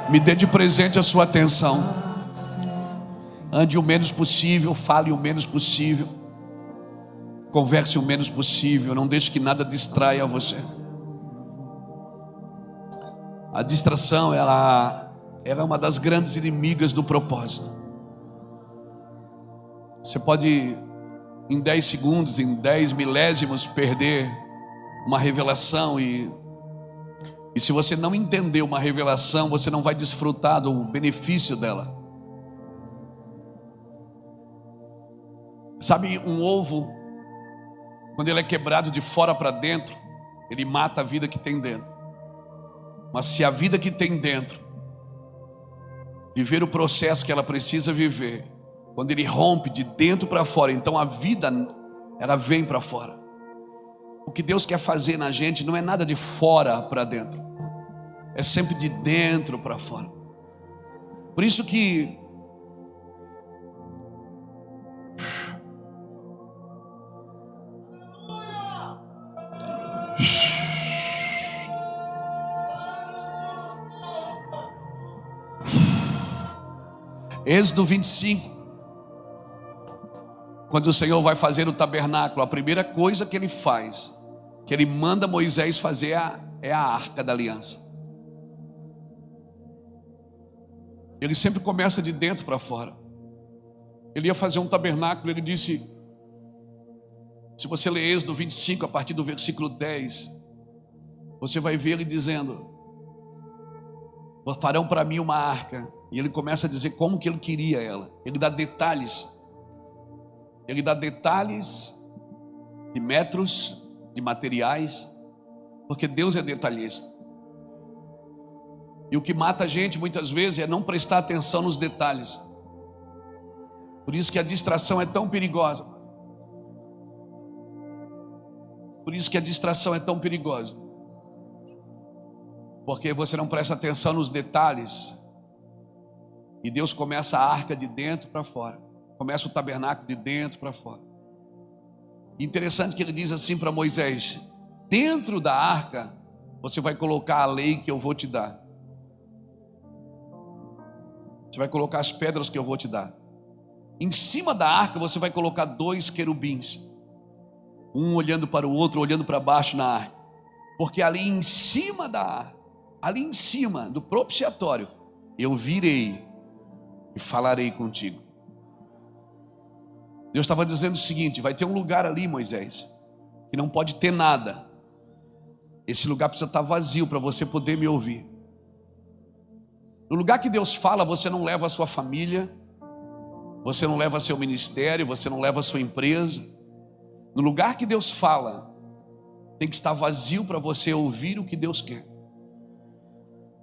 Me dê de presente a sua atenção. Ande o menos possível, fale o menos possível, converse o menos possível. Não deixe que nada distraia você. A distração, ela é uma das grandes inimigas do propósito. Você pode, em 10 segundos, em 10 milésimos, perder uma revelação. E se você não entender uma revelação, você não vai desfrutar do benefício dela. Sabe, um ovo, quando ele é quebrado de fora para dentro, ele mata a vida que tem dentro. Mas se a vida que tem dentro viver o processo que ela precisa viver, quando ele rompe de dentro para fora, então a vida, ela vem para fora. O que Deus quer fazer na gente não é nada de fora para dentro, é sempre de dentro para fora. Por isso que Êxodo 25, quando o Senhor vai fazer o tabernáculo, a primeira coisa que ele faz, que ele manda Moisés fazer, é a arca da aliança. Ele sempre começa de dentro para fora. Ele ia fazer um tabernáculo, ele disse, se você ler Êxodo 25, a partir do versículo 10, você vai ver ele dizendo, farão para mim uma arca. E ele começa a dizer como que ele queria ela. Ele dá detalhes. Ele dá detalhes de metros, de materiais, porque Deus é detalhista. E o que mata a gente muitas vezes é não prestar atenção nos detalhes. Por isso que a distração é tão perigosa. Por isso que a distração é tão perigosa. Porque você não presta atenção nos detalhes. E Deus começa a arca de dentro para fora. Começa o tabernáculo de dentro para fora. Interessante que ele diz assim para Moisés: dentro da arca você vai colocar a lei que eu vou te dar. Você vai colocar as pedras que eu vou te dar. Em cima da arca você vai colocar 2 querubins, um olhando para o outro, olhando para baixo na arca. Porque ali em cima da arca, ali em cima do propiciatório, eu virei e falarei contigo. Deus estava dizendo o seguinte: vai ter um lugar ali, Moisés, que não pode ter nada. Esse lugar precisa estar vazio para você poder me ouvir. No lugar que Deus fala, você não leva a sua família, você não leva seu ministério, você não leva a sua empresa. No lugar que Deus fala, tem que estar vazio para você ouvir o que Deus quer.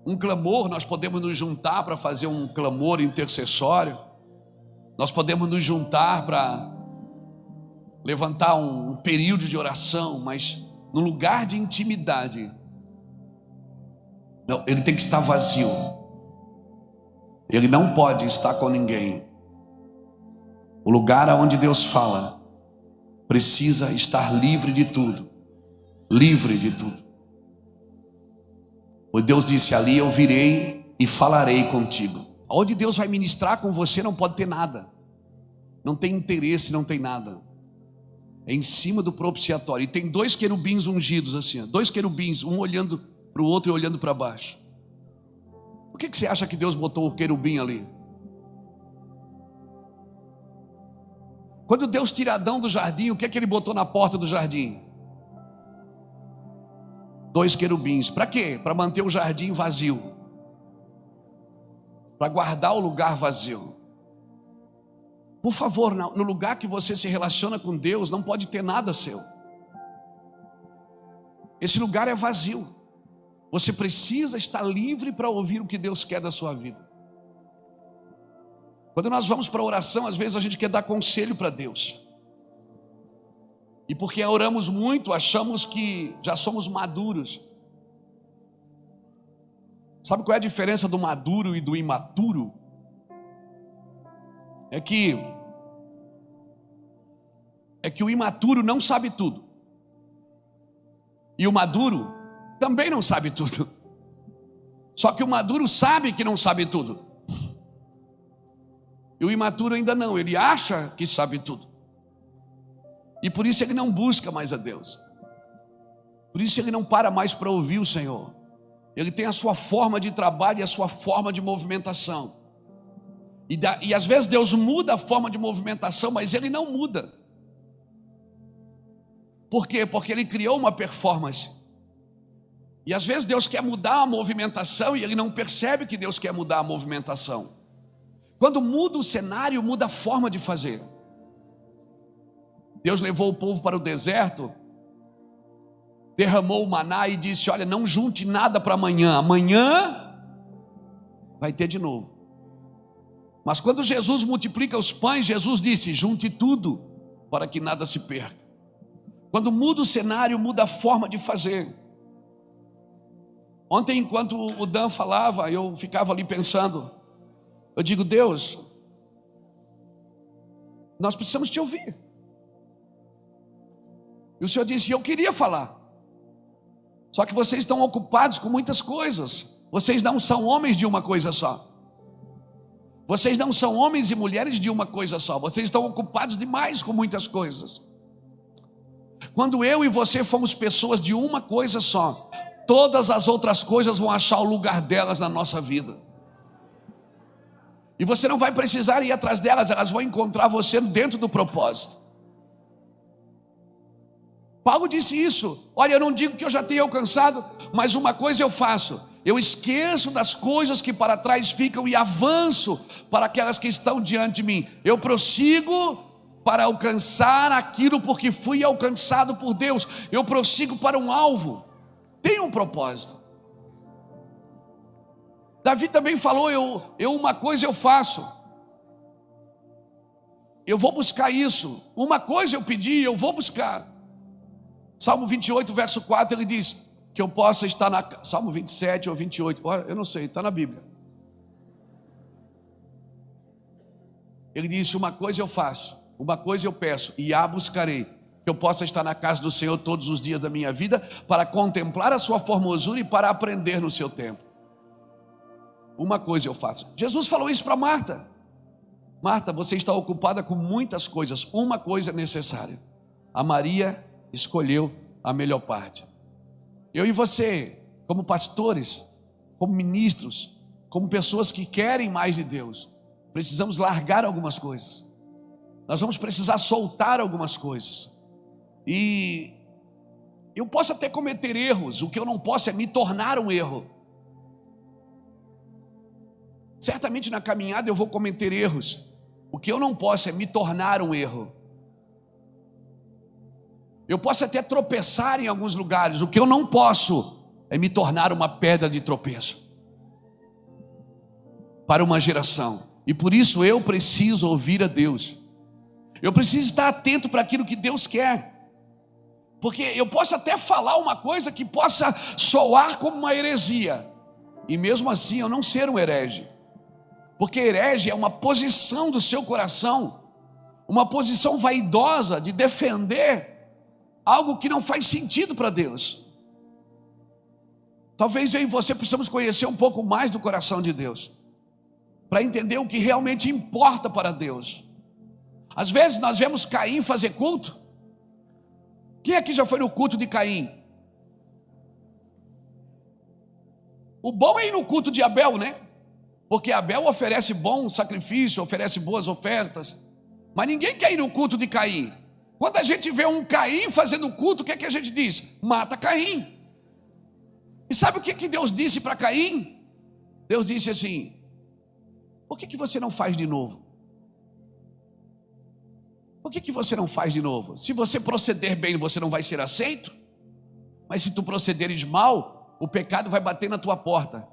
Um clamor, nós podemos nos juntar para fazer um clamor intercessório. Nós podemos nos juntar para levantar um período de oração, mas no lugar de intimidade, não, ele tem que estar vazio. Ele não pode estar com ninguém. O lugar aonde Deus fala precisa estar livre de tudo. Livre de tudo. Pois Deus disse: ali eu virei e falarei contigo. Onde Deus vai ministrar com você não pode ter nada. Não tem interesse, não tem nada. É em cima do propiciatório. E tem 2 querubins ungidos assim, 2 querubins, um olhando para o outro e olhando para baixo. Por que você acha que Deus botou o querubim ali? Quando Deus tira Adão do jardim, o que é que ele botou na porta do jardim? 2 querubins. Para quê? Para manter o jardim vazio. Para guardar o lugar vazio. Por favor, no lugar que você se relaciona com Deus, não pode ter nada seu. Esse lugar é vazio. Você precisa estar livre para ouvir o que Deus quer da sua vida. Quando nós vamos para a oração, às vezes a gente quer dar conselho para Deus. E porque oramos muito, achamos que já somos maduros. Sabe qual é a diferença do maduro e do imaturo? É que o imaturo não sabe tudo. E o maduro também não sabe tudo. Só que o maduro sabe que não sabe tudo. E o imaturo ainda não, ele acha que sabe tudo. E por isso ele não busca mais a Deus. Por isso ele não para mais para ouvir o Senhor. Ele tem a sua forma de trabalho e a sua forma de movimentação. E às vezes Deus muda a forma de movimentação, mas ele não muda. Por quê? Porque ele criou uma performance. E às vezes Deus quer mudar a movimentação e ele não percebe que Deus quer mudar a movimentação. Quando muda o cenário, muda a forma de fazer. Deus levou o povo para o deserto, derramou o maná e disse: olha, não junte nada para amanhã, amanhã vai ter de novo. Mas quando Jesus multiplica os pães, Jesus disse: junte tudo para que nada se perca. Quando muda o cenário, muda a forma de fazer. Ontem, enquanto o Dan falava, eu ficava ali pensando, eu digo: Deus, nós precisamos te ouvir. E o Senhor disse: eu queria falar, só que vocês estão ocupados com muitas coisas. Vocês não são homens de uma coisa só. Vocês não são homens e mulheres de uma coisa só. Vocês estão ocupados demais com muitas coisas. Quando eu e você fomos pessoas de uma coisa só, todas as outras coisas vão achar o lugar delas na nossa vida. E você não vai precisar ir atrás delas, elas vão encontrar você dentro do propósito. Paulo disse isso: olha, eu não digo que eu já tenha alcançado, mas uma coisa eu faço: eu esqueço das coisas que para trás ficam e avanço para aquelas que estão diante de mim. Eu prossigo para alcançar aquilo porque fui alcançado por Deus. Eu prossigo para um alvo. Tem um propósito. Davi também falou: uma coisa eu faço, eu vou buscar isso. Uma coisa eu pedi, eu vou buscar. Salmo 28, verso 4, ele diz que eu possa estar na... Salmo 27 ou 28, eu não sei, está na Bíblia. Ele disse: uma coisa eu faço, uma coisa eu peço, e a buscarei, que eu possa estar na casa do Senhor todos os dias da minha vida, para contemplar a sua formosura e para aprender no seu tempo. Uma coisa eu faço. Jesus falou isso para Marta: Marta, você está ocupada com muitas coisas, uma coisa é necessária. A Maria escolheu a melhor parte. Eu e você, como pastores, como ministros, como pessoas que querem mais de Deus, precisamos largar algumas coisas. Nós vamos precisar soltar algumas coisas. E eu posso até cometer erros, o que eu não posso é me tornar um erro. Certamente na caminhada eu vou cometer erros, o que eu não posso é me tornar um erro. Eu posso até tropeçar em alguns lugares, o que eu não posso é me tornar uma pedra de tropeço para uma geração. E por isso eu preciso ouvir a Deus. Eu preciso estar atento para aquilo que Deus quer. Porque eu posso até falar uma coisa que possa soar como uma heresia, e mesmo assim eu não ser um herege. Porque herege é uma posição do seu coração, uma posição vaidosa de defender algo que não faz sentido para Deus. Talvez eu e você precisamos conhecer um pouco mais do coração de Deus, para entender o que realmente importa para Deus. Às vezes nós vemos Caim fazer culto. Quem aqui já foi no culto de Caim? O bom é ir no culto de Abel, né? Porque Abel oferece bom sacrifício, oferece boas ofertas. Mas ninguém quer ir no culto de Caim. Quando a gente vê um Caim fazendo culto, o que é que a gente diz? Mata Caim. E sabe o que Deus disse para Caim? Deus disse assim: por que você não faz de novo? Por que você não faz de novo? Se você proceder bem, você não vai ser aceito. Mas se tu procederes mal, o pecado vai bater na tua porta.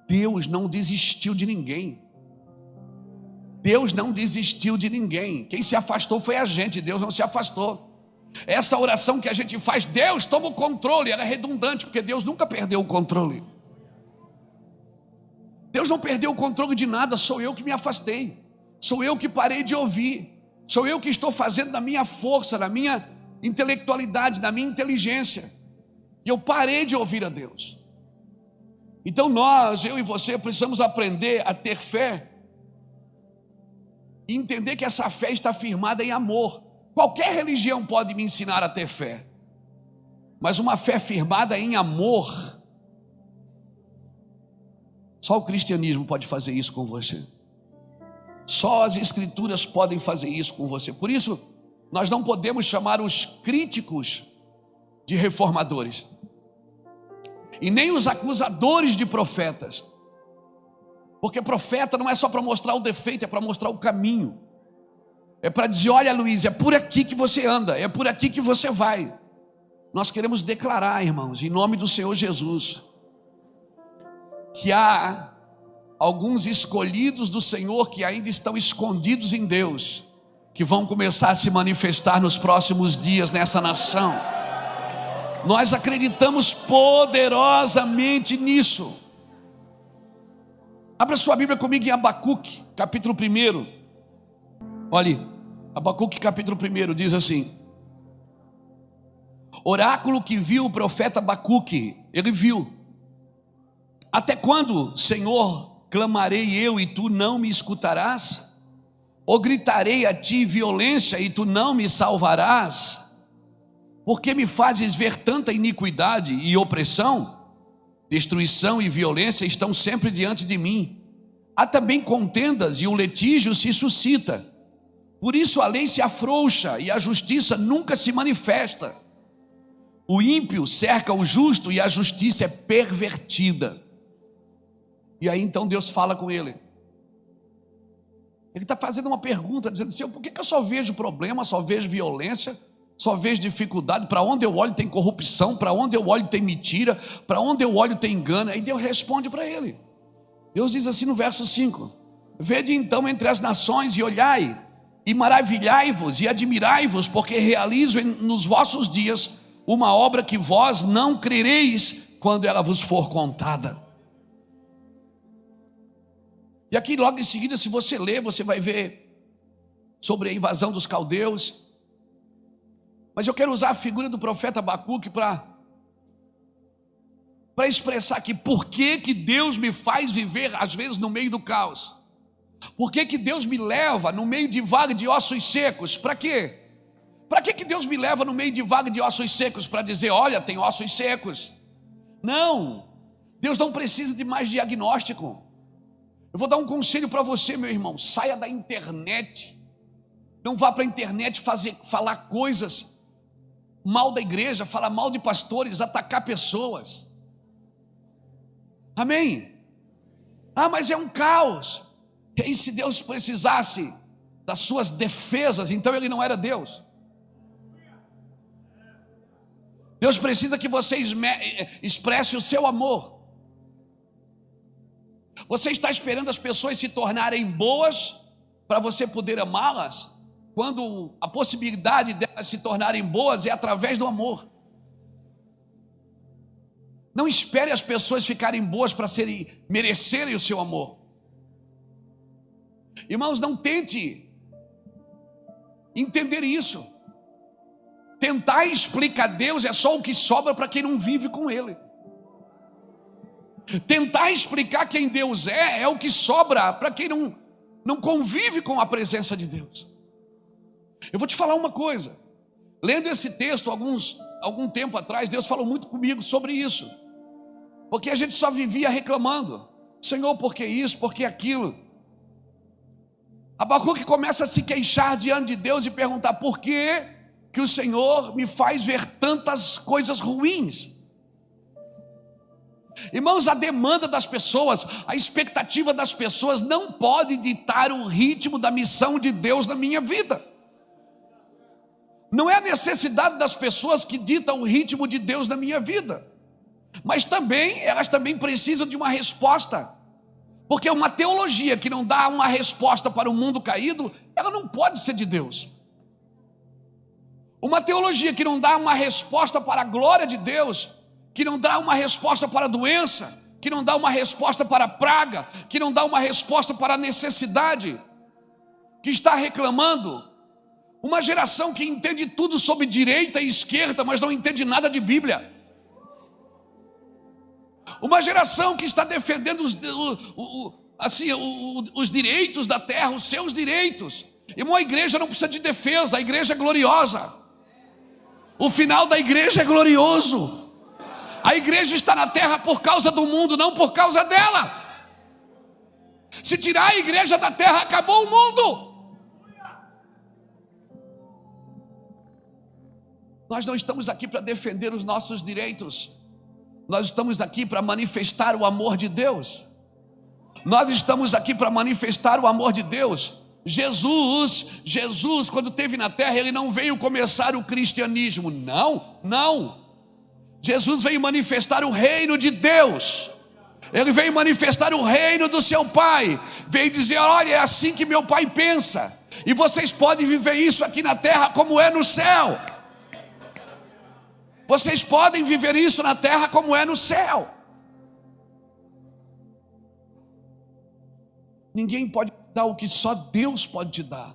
Deus não desistiu de ninguém. Deus não desistiu de ninguém. Quem se afastou foi a gente, Deus não se afastou. Essa oração que a gente faz, Deus toma o controle, ela é redundante, porque Deus nunca perdeu o controle. Deus não perdeu o controle de nada, sou eu que me afastei. Sou eu que parei de ouvir. Sou eu que estou fazendo na minha força, na minha intelectualidade, na minha inteligência. E eu parei de ouvir a Deus. Então eu e você, precisamos aprender a ter fé e entender que essa fé está firmada em amor. Qualquer religião pode me ensinar a ter fé, mas uma fé firmada em amor, só o cristianismo pode fazer isso com você. Só as escrituras podem fazer isso com você. Por isso, nós não podemos chamar os críticos de reformadores, e nem os acusadores de profetas, porque profeta não é só para mostrar o defeito, é para mostrar o caminho, é para dizer: olha, Luiz, é por aqui que você anda, é por aqui que você vai. Nós queremos declarar, irmãos, em nome do Senhor Jesus, que há alguns escolhidos do Senhor que ainda estão escondidos em Deus, que vão começar a se manifestar nos próximos dias nessa nação. Nós acreditamos poderosamente nisso. Abra sua Bíblia comigo em Abacuque, capítulo 1. Olhe, Abacuque capítulo 1 diz assim: oráculo que viu o profeta Abacuque, ele viu: até quando, Senhor, clamarei eu e tu não me escutarás? Ou gritarei a ti violência e tu não me salvarás? Porque me fazes ver tanta iniquidade e opressão? Destruição e violência estão sempre diante de mim. Há também contendas e o litígio se suscita. Por isso a lei se afrouxa e a justiça nunca se manifesta. O ímpio cerca o justo e a justiça é pervertida. E aí então Deus fala com ele. Ele está fazendo uma pergunta, dizendo: Senhor, por que eu só vejo problema, só vejo violência, só vejo dificuldade? Para onde eu olho tem corrupção, para onde eu olho tem mentira, para onde eu olho tem engano. Aí Deus responde para ele. Deus diz assim no verso 5: vede então entre as nações e olhai, e maravilhai-vos e admirai-vos, porque realizo nos vossos dias uma obra que vós não crereis quando ela vos for contada. E aqui logo em seguida, se você ler, você vai ver sobre a invasão dos caldeus. Mas eu quero usar a figura do profeta Abacuque para expressar aqui por que Deus me faz viver às vezes no meio do caos. Por que Deus me leva no meio de vale de ossos secos? Para quê? Para que Deus me leva no meio de vale de ossos secos? Para dizer: olha, tem ossos secos. Não, Deus não precisa de mais diagnóstico. Eu vou dar um conselho para você, meu irmão: saia da internet. Não vá para a internet falar coisas mal da igreja, falar mal de pastores, atacar pessoas. Amém? Ah, mas é um caos. E aí, se Deus precisasse das suas defesas, então Ele não era Deus. Deus precisa que você expresse o seu amor. Você está esperando as pessoas se tornarem boas para você poder amá-las, quando a possibilidade delas se tornarem boas é através do amor. Não espere as pessoas ficarem boas para merecerem o seu amor. Irmãos, não tente entender isso. Tentar explicar Deus é só o que sobra para quem não vive com Ele. Tentar explicar quem Deus é o que sobra para quem não convive com a presença de Deus. Eu vou te falar uma coisa. Lendo esse texto algum tempo atrás, Deus falou muito comigo sobre isso. Porque a gente só vivia reclamando: Senhor, por que isso, por que aquilo? Abacuque começa a se queixar diante de Deus e perguntar: por que o Senhor me faz ver tantas coisas ruins? Irmãos, a demanda das pessoas, a expectativa das pessoas não pode ditar o ritmo da missão de Deus na minha vida. Não é a necessidade das pessoas que dita o ritmo de Deus na minha vida, mas elas também precisam de uma resposta. Porque uma teologia que não dá uma resposta para o mundo caído, ela não pode ser de Deus. Uma teologia que não dá uma resposta para a glória de Deus, que não dá uma resposta para a doença, que não dá uma resposta para a praga, que não dá uma resposta para a necessidade, que está reclamando. Uma geração que entende tudo sobre direita e esquerda, mas não entende nada de Bíblia. Uma geração que está defendendo os direitos da terra, os seus direitos. Irmão, a igreja não precisa de defesa, a igreja é gloriosa. O final da igreja é glorioso. A igreja está na terra por causa do mundo, não por causa dela. Se tirar a igreja da terra, acabou o mundo. Nós não estamos aqui para defender os nossos direitos. Nós estamos aqui para manifestar o amor de Deus. Nós estamos aqui para manifestar o amor de Deus. Jesus, quando esteve na terra, ele não veio começar o cristianismo. Não. Jesus veio manifestar o reino de Deus. Ele veio manifestar o reino do seu Pai. Veio dizer: olha, é assim que meu Pai pensa. E vocês podem viver isso aqui na terra como é no céu. Vocês podem viver isso na terra como é no céu. Ninguém pode dar o que só Deus pode te dar.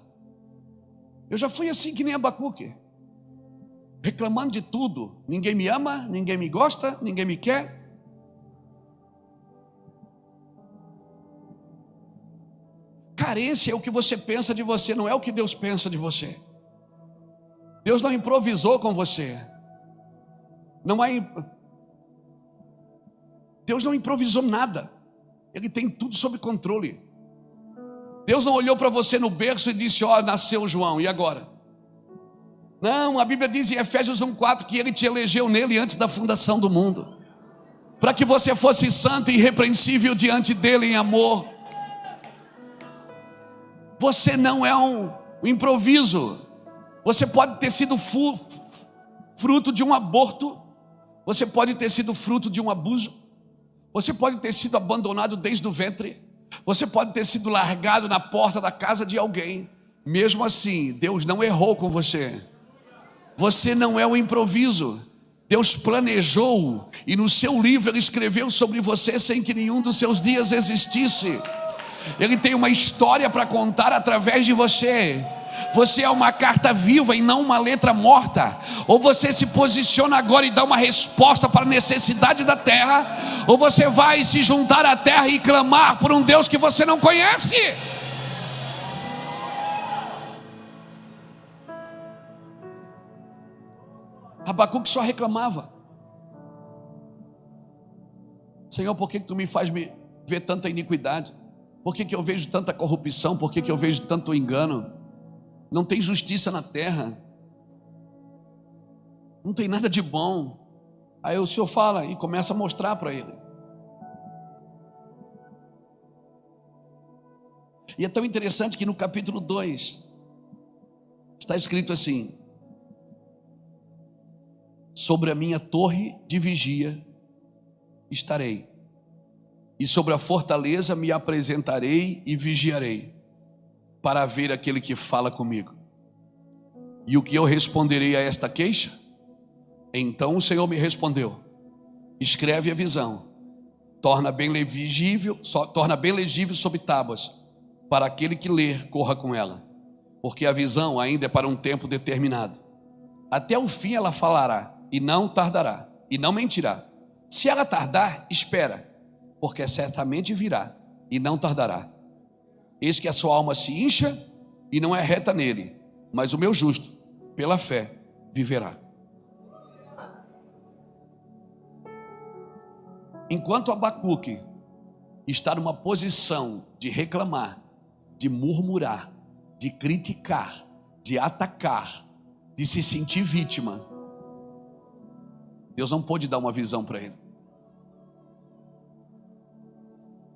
Eu já fui assim que nem Abacuque, reclamando de tudo. Ninguém me ama, ninguém me gosta, ninguém me quer. Carência é o que você pensa de você, não é o que Deus pensa de você. Deus não improvisou com você. Deus não improvisou nada. Ele tem tudo sob controle. Deus não olhou para você no berço e disse: ó, nasceu João, e agora? Não, a Bíblia diz em Efésios 1:4 que Ele te elegeu nele antes da fundação do mundo, para que você fosse santo e irrepreensível diante dele em amor. Você não é um improviso. Você pode ter sido fruto de um aborto. Você pode ter sido fruto de um abuso. Você pode ter sido abandonado desde o ventre. Você pode ter sido largado na porta da casa de alguém. Mesmo assim, Deus não errou com você. Você não é um improviso. Deus planejou, e no seu livro Ele escreveu sobre você sem que nenhum dos seus dias existisse. Ele tem uma história para contar através de você. Você é uma carta viva e não uma letra morta. Ou você se posiciona agora e dá uma resposta para a necessidade da terra, ou você vai se juntar à terra e clamar por um Deus que você não conhece. Abacuque só reclamava: Senhor, por que tu me faz ver tanta iniquidade? Por que eu vejo tanta corrupção? Por que eu vejo tanto engano? Não tem justiça na terra, não tem nada de bom. Aí o Senhor fala e começa a mostrar para ele. E é tão interessante que no capítulo 2 está escrito assim: sobre a minha torre de vigia estarei, e sobre a fortaleza me apresentarei e vigiarei, para ver aquele que fala comigo. E o que eu responderei a esta queixa? Então o Senhor me respondeu: escreve a visão, torna bem legível sobre tábuas, para aquele que ler corra com ela, porque a visão ainda é para um tempo determinado. Até o fim ela falará, e não tardará, e não mentirá. Se ela tardar, espera, porque certamente virá, e não tardará. Eis que a sua alma se incha e não é reta nele, mas o meu justo, pela fé, viverá. Enquanto Abacuque está numa posição de reclamar, de murmurar, de criticar, de atacar, de se sentir vítima, Deus não pôde dar uma visão para ele.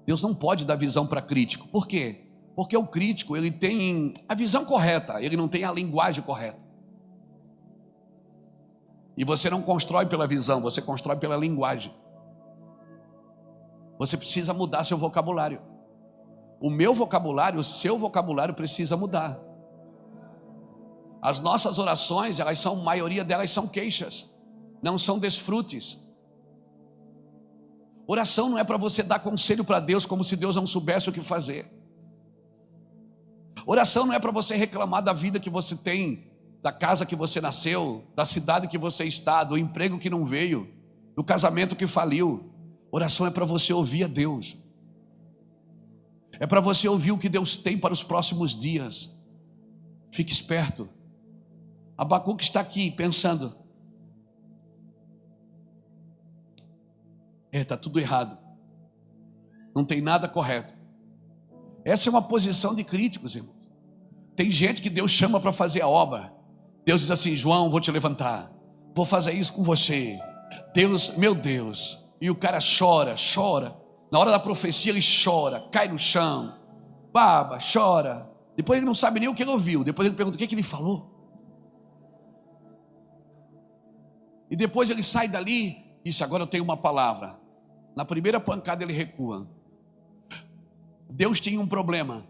Deus não pode dar visão para crítico. Por quê? Porque o crítico, ele tem a visão correta, ele não tem a linguagem correta. E você não constrói pela visão, você constrói pela linguagem. Você precisa mudar seu vocabulário. O meu vocabulário, o seu vocabulário precisa mudar. As nossas orações, a maioria delas são queixas, não são desfrutes. Oração não é para você dar conselho para Deus como se Deus não soubesse o que fazer. Oração não é para você reclamar da vida que você tem, da casa que você nasceu, da cidade que você está, do emprego que não veio, do casamento que faliu. Oração é para você ouvir a Deus. É para você ouvir o que Deus tem para os próximos dias. Fique esperto. Abacuque está aqui pensando: está tudo errado, não tem nada correto. Essa é uma posição de críticos, irmãos. Tem gente que Deus chama para fazer a obra. Deus diz assim: João, vou te levantar, vou fazer isso com você. Deus, meu Deus. E o cara chora. Na hora da profecia ele chora, cai no chão, baba, chora. Depois ele não sabe nem o que ele ouviu. Depois ele pergunta: o que ele falou? E depois ele sai dali e diz: agora eu tenho uma palavra. Na primeira pancada ele recua. Deus tinha um problema.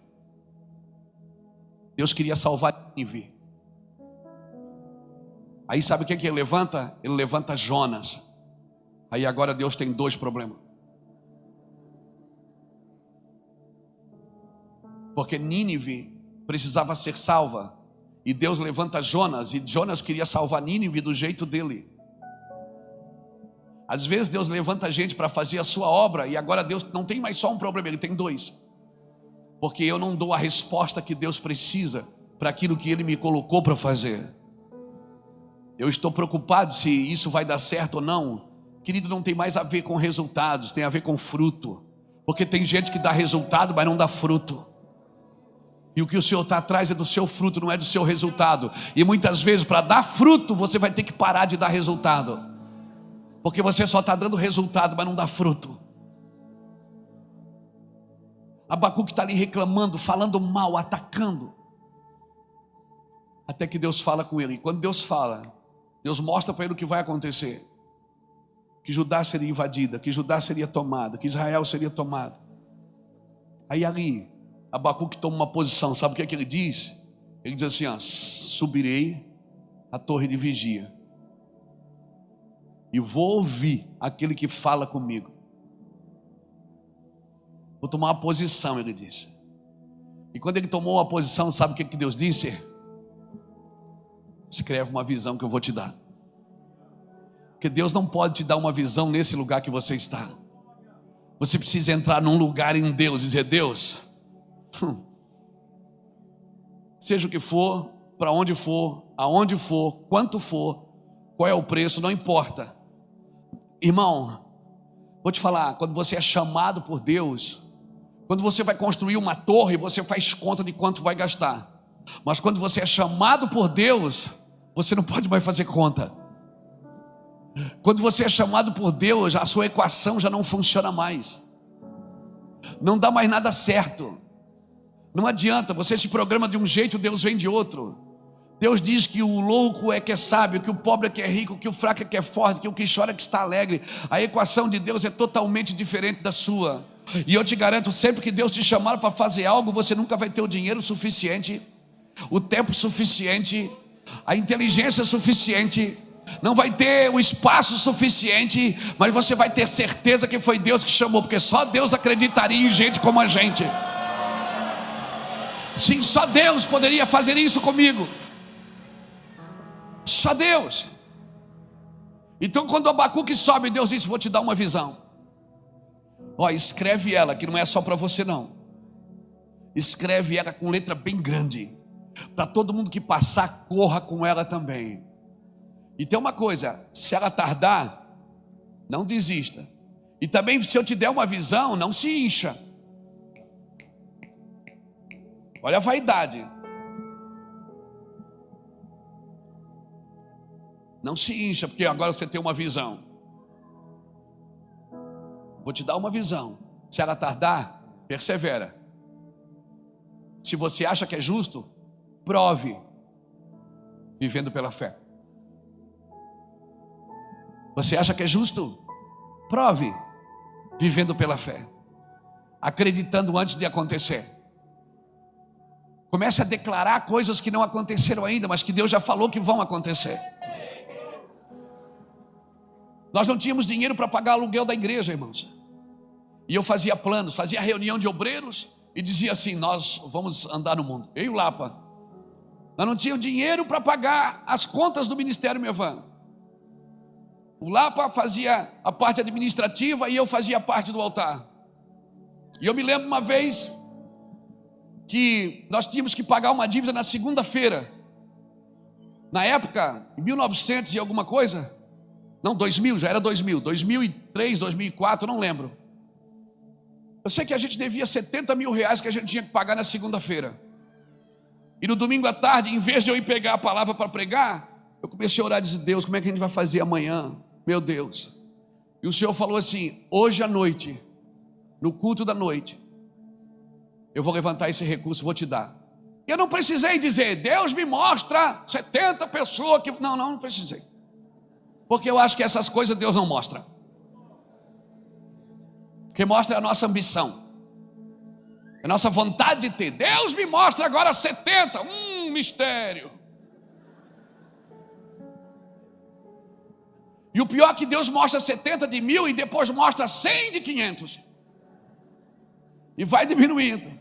Deus queria salvar Nínive. Aí sabe o que ele levanta? Ele levanta Jonas. Aí agora Deus tem dois problemas. Porque Nínive precisava ser salva. E Deus levanta Jonas. E Jonas queria salvar Nínive do jeito dele. Às vezes Deus levanta a gente para fazer a sua obra. E agora Deus não tem mais só um problema, Ele tem dois. Porque eu não dou a resposta que Deus precisa para aquilo que Ele me colocou para fazer. Eu estou preocupado se isso vai dar certo ou não. Querido, não tem mais a ver com resultados, tem a ver com fruto. Porque tem gente que dá resultado, mas não dá fruto. E o que o Senhor está atrás é do seu fruto, não é do seu resultado. E muitas vezes para dar fruto você vai ter que parar de dar resultado. Porque você só está dando resultado, mas não dá fruto. Abacuque está ali reclamando, falando mal, atacando. Até que Deus fala com ele. E quando Deus fala, Deus mostra para ele o que vai acontecer. Que Judá seria invadida, que Judá seria tomada, que Israel seria tomado. Aí ali, Abacuque toma uma posição. Sabe o que é que ele diz? Ele diz assim: subirei à torre de vigia e vou ouvir aquele que fala comigo. Vou tomar uma posição, ele disse. E quando ele tomou uma posição, sabe o que Deus disse? Escreve uma visão que eu vou te dar. Porque Deus não pode te dar uma visão nesse lugar que você está. Você precisa entrar num lugar em Deus e dizer: Deus, seja o que for, para onde for, aonde for, quanto for, qual é o preço, não importa. Irmão, vou te falar, quando você é chamado por Deus, quando você vai construir uma torre, você faz conta de quanto vai gastar. Mas quando você é chamado por Deus, você não pode mais fazer conta. Quando você é chamado por Deus, a sua equação já não funciona mais. Não dá mais nada certo. Não adianta, você se programa de um jeito, Deus vem de outro. Deus diz que o louco é que é sábio, que o pobre é que é rico, que o fraco é que é forte, que o que chora é que está alegre. A equação de Deus é totalmente diferente da sua. E eu te garanto, sempre que Deus te chamar para fazer algo, você nunca vai ter o dinheiro suficiente, o tempo suficiente, a inteligência suficiente, não vai ter o espaço suficiente, mas você vai ter certeza que foi Deus que chamou, porque só Deus acreditaria em gente como a gente. Sim, só Deus poderia fazer isso comigo. Só Deus. Então quando Abacuque sobe, Deus diz: vou te dar uma visão. Escreve ela, que não é só para você não. Escreve ela com letra bem grande, para todo mundo que passar, corra com ela também. E tem uma coisa: se ela tardar, não desista. E também, se eu te der uma visão, não se incha. Olha a vaidade. Não se incha, porque agora você tem uma visão. Vou te dar uma visão. Se ela tardar, persevera. Se você acha que é justo, prove, vivendo pela fé. Você acha que é justo? Prove, vivendo pela fé, acreditando antes de acontecer. Comece a declarar coisas que não aconteceram ainda, mas que Deus já falou que vão acontecer. Nós não tínhamos dinheiro para pagar aluguel da igreja, irmãos. E eu fazia planos, fazia reunião de obreiros e dizia assim: nós vamos andar no mundo. Eu e o Lapa. Nós não tínhamos dinheiro para pagar as contas do Ministério Mevan. O Lapa fazia a parte administrativa e eu fazia a parte do altar. E eu me lembro uma vez que nós tínhamos que pagar uma dívida na segunda-feira. Na época, em 1900 e alguma coisa, não, 2000, já era 2000, 2003, 2004, não lembro. Eu sei que a gente devia 70 mil reais que a gente tinha que pagar na segunda-feira. E no domingo à tarde, em vez de eu ir pegar a palavra para pregar, eu comecei a orar e dizer: Deus, como é que a gente vai fazer amanhã? Meu Deus. E o Senhor falou assim: hoje à noite, no culto da noite, eu vou levantar esse recurso, vou te dar. Eu não precisei dizer: Deus me mostra 70 pessoas que... Não precisei. Porque eu acho que essas coisas Deus não mostra. O que mostra é a nossa ambição, a nossa vontade de ter. Deus me mostra agora 70. Mistério. E o pior é que Deus mostra 70 de 1000 e depois mostra 100 de 500. E vai diminuindo.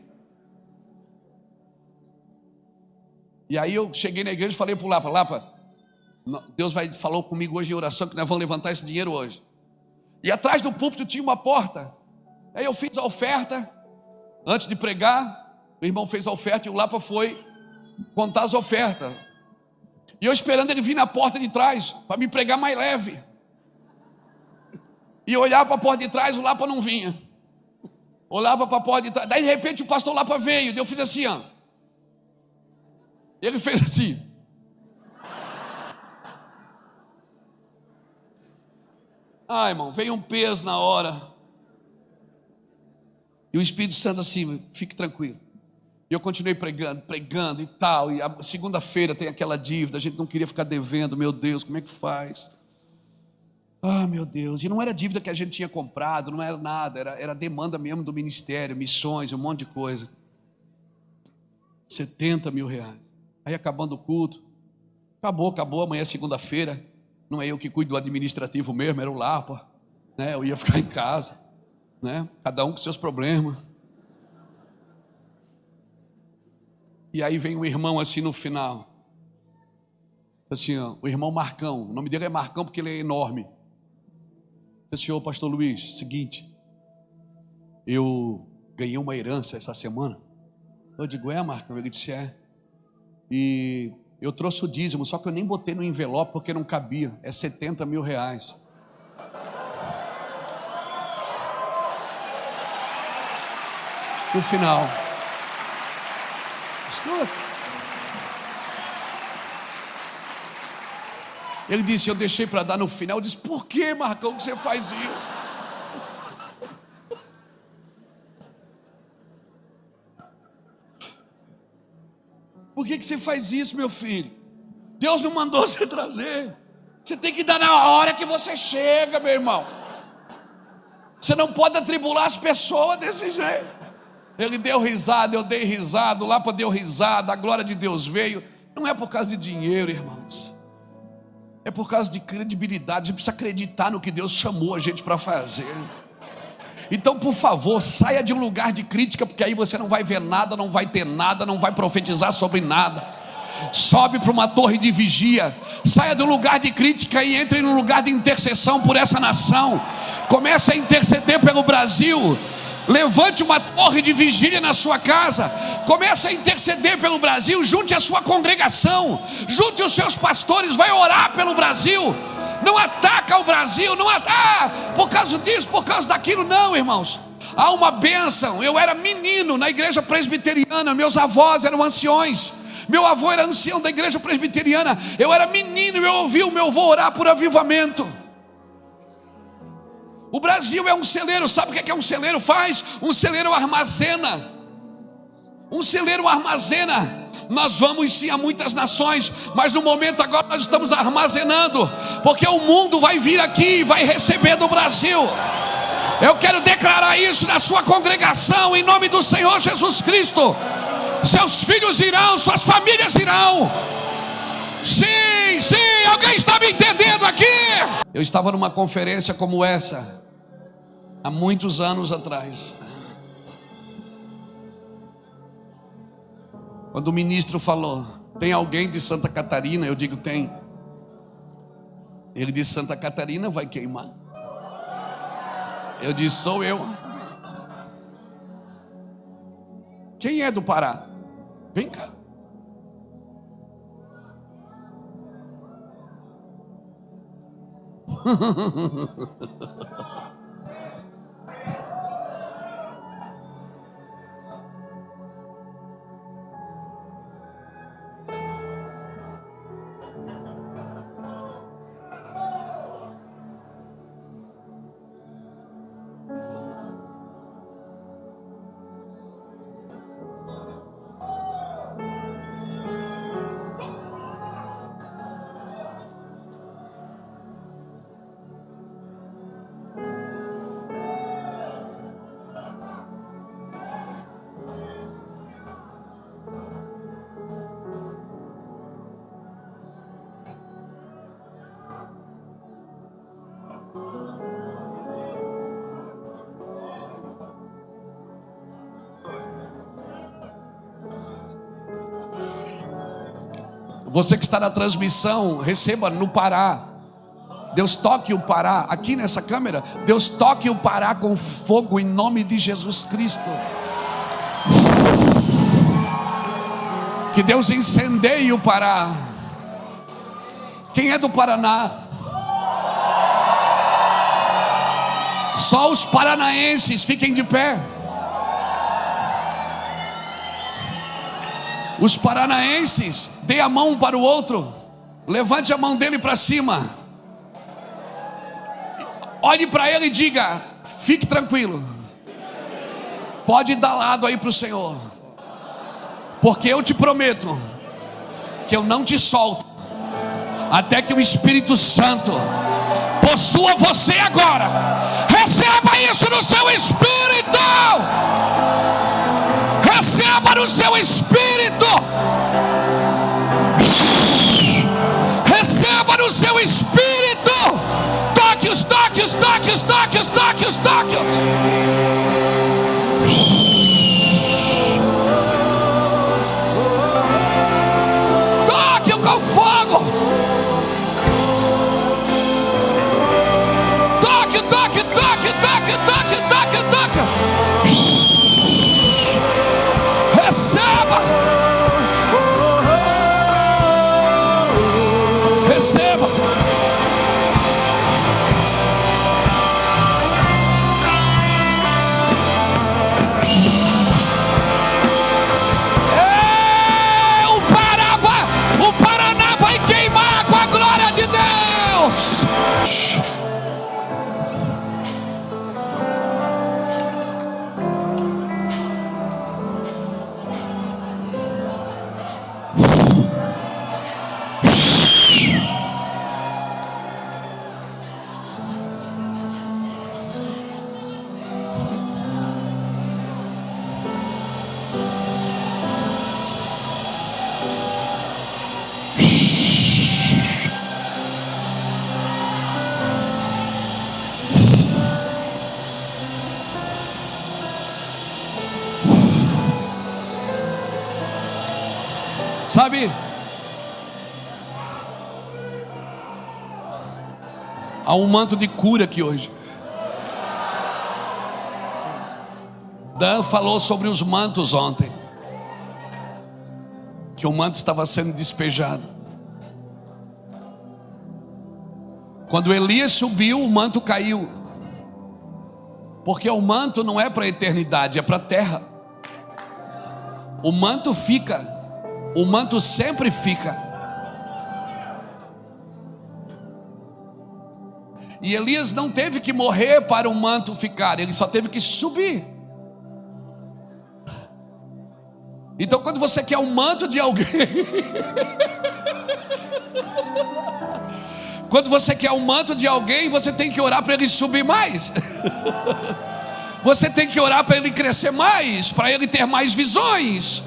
E aí eu cheguei na igreja e falei para o Lapa: Deus falou comigo hoje em oração que nós vamos levantar esse dinheiro hoje. E atrás do púlpito tinha uma porta. Aí eu fiz a oferta. Antes de pregar, o irmão fez a oferta e o Lapa foi contar as ofertas. E eu esperando ele vir na porta de trás para me pregar mais leve. E eu olhava para a porta de trás, o Lapa não vinha. Olhava para a porta de trás. Daí de repente o pastor Lapa veio. Eu fiz assim, ó. Ele fez assim. Irmão, veio um peso na hora. E o Espírito Santo assim: fique tranquilo. E eu continuei pregando e tal. E a segunda-feira tem aquela dívida. A gente não queria ficar devendo. Meu Deus, como é que faz? Meu Deus. E não era dívida que a gente tinha comprado, não era nada. Era demanda mesmo do ministério, missões, um monte de coisa. 70 mil reais. Aí acabando o culto. Acabou. Amanhã é segunda-feira. Não é eu que cuido do administrativo mesmo, era o Lapa, né? Eu ia ficar em casa, né? Cada um com seus problemas. E aí vem um irmão assim no final, assim, ó, o irmão Marcão. O nome dele é Marcão porque ele é enorme. Disse: Senhor pastor Luiz, seguinte, eu ganhei uma herança essa semana. Eu digo: Marcão? Ele disse: e eu trouxe o dízimo, só que eu nem botei no envelope porque não cabia. É 70 mil reais. No final, escuta. Ele disse: eu deixei para dar no final. Eu disse: por que, Marcão, que você faz isso? Por que você faz isso, meu filho? Deus não mandou você trazer. Você tem que dar na hora que você chega, meu irmão. Você não pode atribular as pessoas desse jeito. Ele deu risada, eu dei risada, o Lapa deu risada, a glória de Deus veio. Não é por causa de dinheiro, irmãos. É por causa de credibilidade. A gente precisa acreditar no que Deus chamou a gente para fazer. Então, por favor, saia de um lugar de crítica, porque aí você não vai ver nada, não vai ter nada, não vai profetizar sobre nada. Sobe para uma torre de vigia. Saia do lugar de crítica e entre no lugar de intercessão por essa nação. Comece a interceder pelo Brasil. Levante uma torre de vigília na sua casa. Comece a interceder pelo Brasil. Junte a sua congregação, junte os seus pastores. Vai orar pelo Brasil. Não ataca o Brasil, não ataca por causa disso, por causa daquilo, não, irmãos. Há uma bênção. Eu era menino na igreja presbiteriana, meus avós eram anciões. Meu avô era ancião da igreja presbiteriana. Eu era menino e eu ouvi o meu avô orar por avivamento. O Brasil é um celeiro. Sabe o que é um celeiro faz? Um celeiro armazena. Um celeiro armazena. Nós vamos sim a muitas nações, mas no momento agora nós estamos armazenando, porque o mundo vai vir aqui e vai receber do Brasil. Eu quero declarar isso na sua congregação, em nome do Senhor Jesus Cristo. Seus filhos irão, suas famílias irão. Sim, alguém está me entendendo aqui? Eu estava numa conferência como essa há muitos anos atrás, quando o ministro falou: tem alguém de Santa Catarina? Eu digo: tem Ele disse: Santa Catarina vai queimar. Eu disse: sou eu. Quem é do Pará? Vem cá. Você que está na transmissão, receba no Pará. Deus toque o Pará, aqui nessa câmera. Deus toque o Pará com fogo em nome de Jesus Cristo. Que Deus incendeie o Pará. Quem é do Paraná? Só os paranaenses, fiquem de pé. Os paranaenses, dê a mão um para o outro. Levante a mão dele para cima. Olhe para ele e diga: fique tranquilo. Pode dar lado aí para o Senhor. Porque eu te prometo que eu não te solto até que o Espírito Santo possua você agora. Receba isso no seu espírito. Receba no seu espírito. Receba no seu espírito. Toque-os, toque-os, toque-os, toque-os, toque-os, toque-os. Toque-o com fogo. Toque, toque, toque, toque, toque, toque, toque. Receba. Receba. O Paraná vai queimar com a glória de Deus. Sabe, há um manto de cura aqui hoje. Dan falou sobre os mantos ontem, que o manto estava sendo despejado. Quando Elias subiu, o manto caiu. Porque o manto não é para a eternidade, é para a terra. O manto fica. O manto sempre fica. E Elias não teve que morrer para o manto ficar, ele só teve que subir. Então, quando você quer um manto de alguém, quando você quer um manto de alguém, você tem que orar para ele subir mais. Você tem que orar para ele crescer mais, para ele ter mais visões.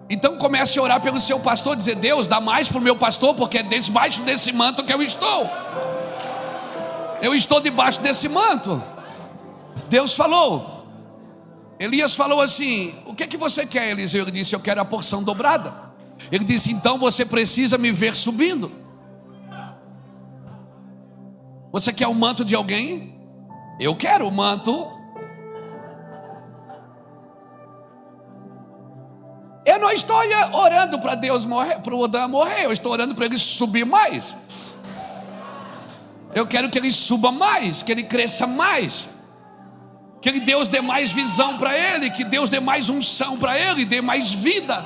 Então comece a orar pelo seu pastor, dizer: Deus, dá mais para o meu pastor, porque é debaixo desse manto que eu estou. Eu estou debaixo desse manto. Deus falou. Elias falou assim: o que é que você quer, Eliseu? Ele disse: eu quero a porção dobrada. Ele disse: então você precisa me ver subindo. Você quer o manto de alguém? Eu quero o manto. Eu não estou orando para Deus morrer, para o Odan morrer. Eu estou orando para ele subir mais. Eu quero que ele suba mais, que ele cresça mais, que Deus dê mais visão para ele, que Deus dê mais unção para ele, dê mais vida.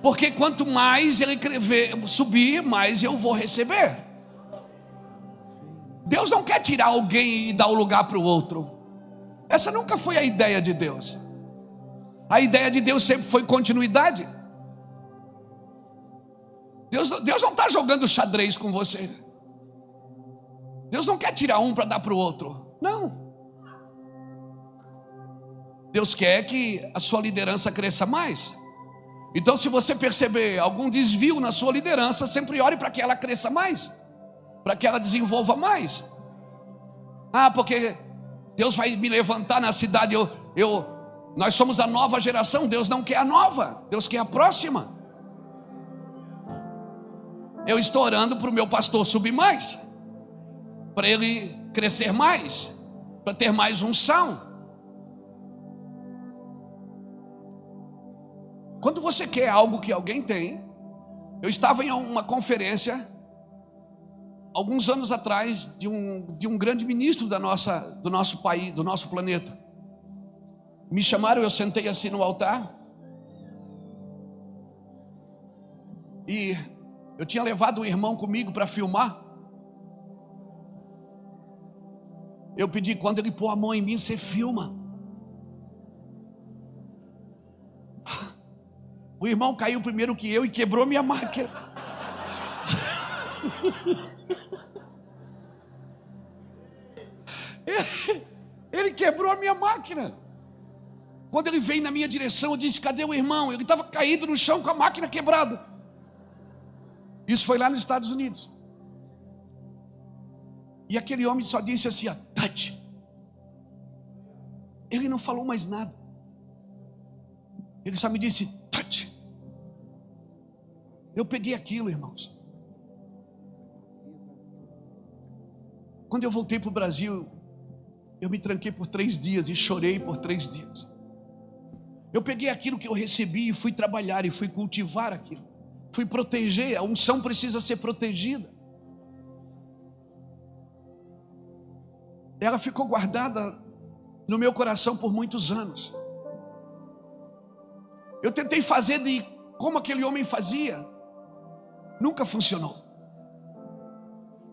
Porque quanto mais ele subir, mais eu vou receber. Deus não quer tirar alguém e dar o lugar para o outro. Essa nunca foi a ideia de Deus. A ideia de Deus sempre foi continuidade. Deus não está jogando xadrez com você. Deus não quer tirar um para dar para o outro. Não. Deus quer que a sua liderança cresça mais. Então, se você perceber algum desvio na sua liderança, sempre ore para que ela cresça mais, para que ela desenvolva mais. Porque Deus vai me levantar na cidade. Nós somos a nova geração. Deus não quer a nova, Deus quer a próxima. Eu estou orando para o meu pastor subir mais, para ele crescer mais, para ter mais unção. Quando você quer algo que alguém tem, eu estava em uma conferência alguns anos atrás de um grande ministro do nosso país, do nosso planeta. Me chamaram, eu sentei assim no altar, e eu tinha levado um irmão comigo para filmar. Eu pedi, quando ele pôr a mão em mim, você filma. O irmão caiu primeiro que eu e quebrou minha máquina. Ele quebrou a minha máquina. Quando ele veio na minha direção, eu disse: cadê o irmão? Ele estava caído no chão com a máquina quebrada. Isso foi lá nos Estados Unidos. E aquele homem só disse assim: touch. Ele não falou mais nada. Ele só me disse: touch. Eu peguei aquilo, irmãos. Quando eu voltei para o Brasil, eu me tranquei por 3 dias e chorei por 3 dias. Eu peguei aquilo que eu recebi e fui trabalhar e fui cultivar aquilo. Fui proteger. A unção precisa ser protegida. Ela ficou guardada no meu coração por muitos anos. Eu tentei fazer como aquele homem fazia. Nunca funcionou.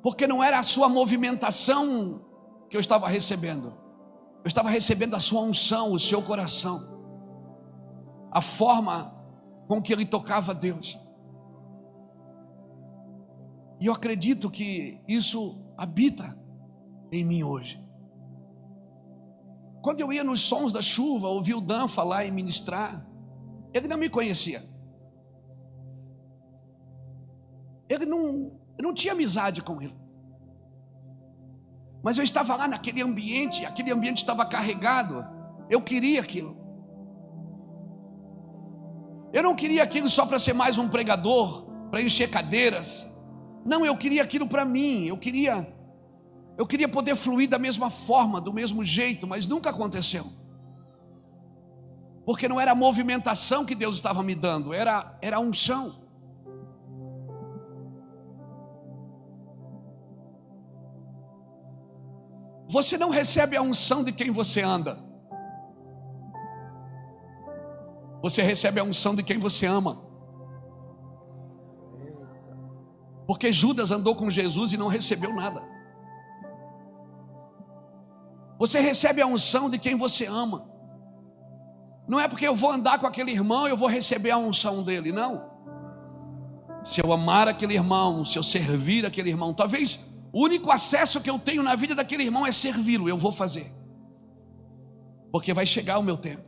Porque não era a sua movimentação que eu estava recebendo. Eu estava recebendo a sua unção, o seu coração. A forma com que ele tocava a Deus. E eu acredito que isso habita em mim hoje. Quando eu ia nos sons da chuva, ouvi o Dan falar e ministrar, ele não me conhecia. Eu não tinha amizade com ele. Mas eu estava lá naquele ambiente, aquele ambiente estava carregado. Eu queria aquilo. Eu não queria aquilo só para ser mais um pregador, para encher cadeiras. Não, eu queria aquilo para mim. Eu queria poder fluir da mesma forma, do mesmo jeito, mas nunca aconteceu. Porque não era a movimentação que Deus estava me dando, era a unção. Você não recebe a unção de quem você anda. Você recebe a unção de quem você ama. Porque Judas andou com Jesus e não recebeu nada. Você recebe a unção de quem você ama. Não é porque eu vou andar com aquele irmão, eu vou receber a unção dele, não. Se eu amar aquele irmão, se eu servir aquele irmão, talvez o único acesso que eu tenho na vida daquele irmão é servi-lo, eu vou fazer. Porque vai chegar o meu tempo.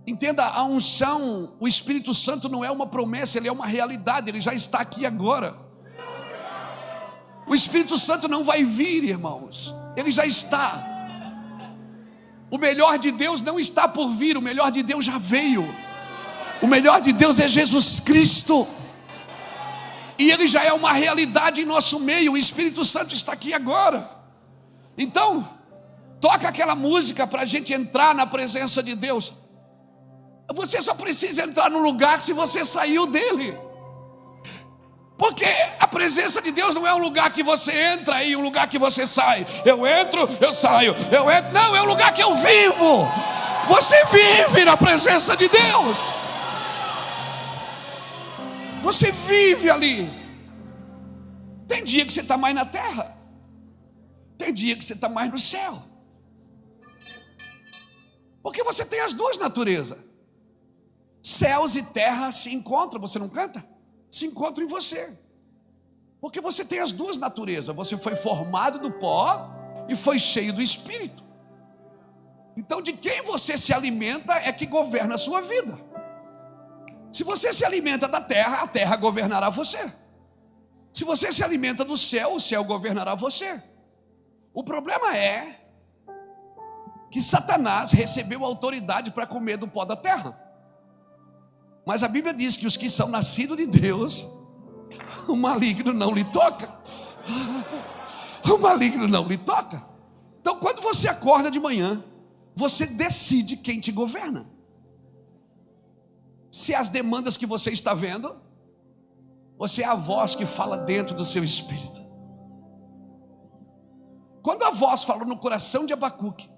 Entenda, a unção, o Espírito Santo não é uma promessa, ele é uma realidade, ele já está aqui agora. O Espírito Santo não vai vir, irmãos, ele já está. O melhor de Deus não está por vir, o melhor de Deus já veio. O melhor de Deus é Jesus Cristo. E Ele já é uma realidade em nosso meio. O Espírito Santo está aqui agora. Então, toca aquela música para a gente entrar na presença de Deus. Você só precisa entrar no lugar se você saiu dele. Porque a presença de Deus não é um lugar que você entra e um lugar que você sai. Eu entro, eu saio, eu entro. Não, é um lugar que eu vivo. Você vive na presença de Deus. Você vive ali. Tem dia que você está mais na terra. Tem dia que você está mais no céu. Porque você tem as duas naturezas. Céus e terra se encontram. Você não canta? Se encontram em você. Porque você tem as duas naturezas. Você foi formado do pó e foi cheio do Espírito. Então de quem você se alimenta é que governa a sua vida. Se você se alimenta da terra, a terra governará você. Se você se alimenta do céu, o céu governará você. O problema é que Satanás recebeu autoridade para comer do pó da terra. Mas a Bíblia diz que os que são nascidos de Deus, o maligno não lhe toca. O maligno não lhe toca. Então quando você acorda de manhã, você decide quem te governa. Se as demandas que você está vendo, você é a voz que fala dentro do seu espírito. Quando a voz falou no coração de Abacuque,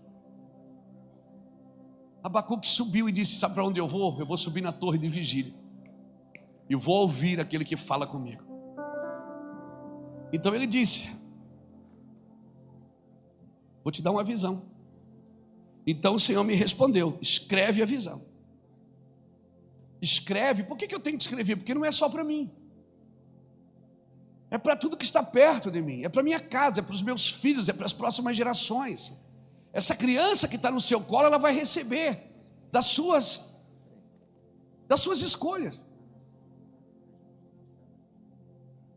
Abacuque subiu e disse: sabe para onde eu vou? Eu vou subir na torre de vigília e vou ouvir aquele que fala comigo. Então ele disse: vou te dar uma visão. Então o Senhor me respondeu: escreve a visão. Escreve. Por que eu tenho que escrever? Porque não é só para mim, é para tudo que está perto de mim, é para minha casa, é para os meus filhos, é para as próximas gerações. Essa criança que está no seu colo, ela vai receber das suas escolhas.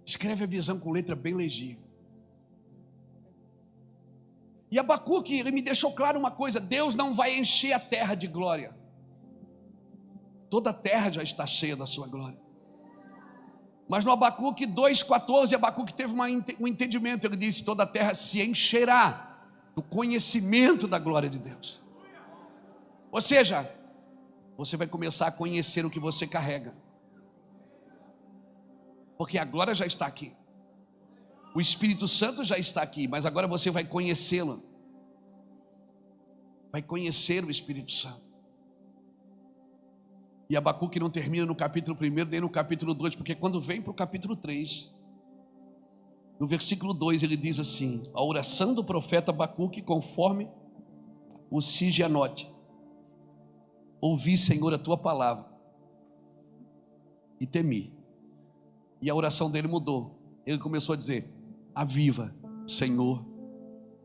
Escreve a visão com letra bem legível. E Abacuque, ele me deixou claro uma coisa: Deus não vai encher a terra de glória. Toda a terra já está cheia da sua glória. Mas no Abacuque 2,14, Abacuque teve um entendimento. Ele disse: toda a terra se encherá do conhecimento da glória de Deus. Ou seja, você vai começar a conhecer o que você carrega, porque a glória já está aqui, o Espírito Santo já está aqui, mas agora você vai conhecê-lo, vai conhecer o Espírito Santo. E Abacuque não termina no capítulo 1 nem no capítulo 2, porque quando vem para o capítulo 3, no versículo 2 ele diz assim: a oração do profeta Abacuque conforme o Sigianote. Ouvi, Senhor, a tua palavra e temi. E a oração dele mudou. Ele começou a dizer: aviva, Senhor,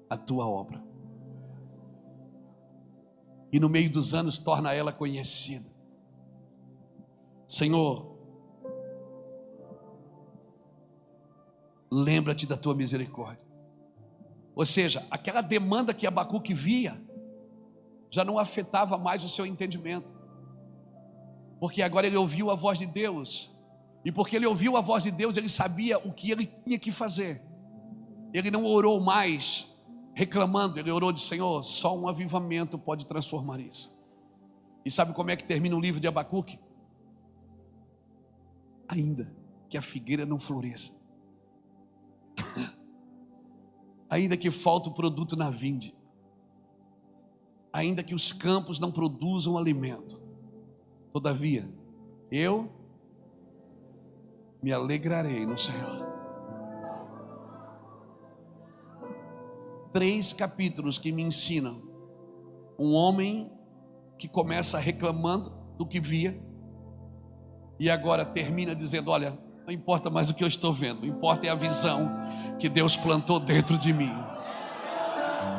a tua obra. E no meio dos anos torna ela conhecida. Senhor, lembra-te da tua misericórdia. Ou seja, aquela demanda que Abacuque via já não afetava mais o seu entendimento, porque agora ele ouviu a voz de Deus. E porque ele ouviu a voz de Deus, ele sabia o que ele tinha que fazer. Ele não orou mais reclamando, ele orou de: Senhor, só um avivamento pode transformar isso. E sabe como é que termina o livro de Abacuque? Ainda que a figueira não floresça, ainda que falte o produto na vinde, ainda que os campos não produzam alimento, todavia eu me alegrarei no Senhor. 3 capítulos que me ensinam um homem que começa reclamando do que via e agora termina dizendo: olha, não importa mais o que eu estou vendo, importa é a visão que Deus plantou dentro de mim.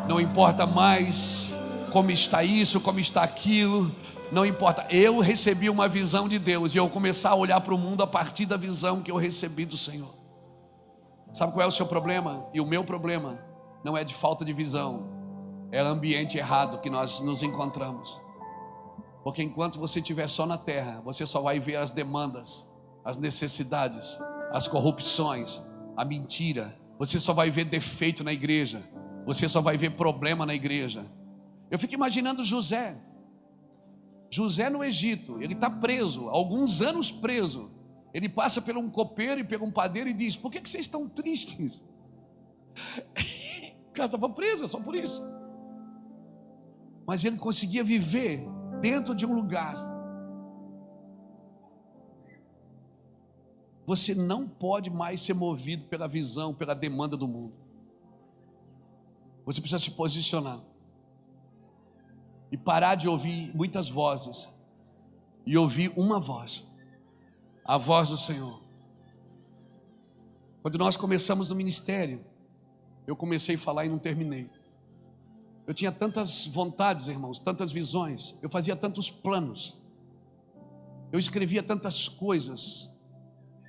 Não importa mais como está isso, como está aquilo, não importa. Eu recebi uma visão de Deus e eu vou começar a olhar para o mundo a partir da visão que eu recebi do Senhor. Sabe qual é o seu problema? E o meu problema não é de falta de visão, é o ambiente errado que nós nos encontramos. Porque enquanto você estiver só na terra, você só vai ver as demandas, as necessidades, as corrupções, a mentira. Você só vai ver defeito na igreja. Você só vai ver problema na igreja. Eu fico imaginando José. José no Egito, ele está preso, alguns anos preso. Ele passa por um copeiro e por um padeiro e diz: por que vocês estão tristes? O cara estava preso, é só por isso. Mas ele conseguia viver dentro de um lugar. Você não pode mais ser movido pela visão, pela demanda do mundo. Você precisa se posicionar e parar de ouvir muitas vozes e ouvir uma voz, a voz do Senhor. Quando nós começamos no ministério, eu comecei a falar e não terminei. Eu tinha tantas vontades, irmãos, tantas visões, eu fazia tantos planos, eu escrevia tantas coisas.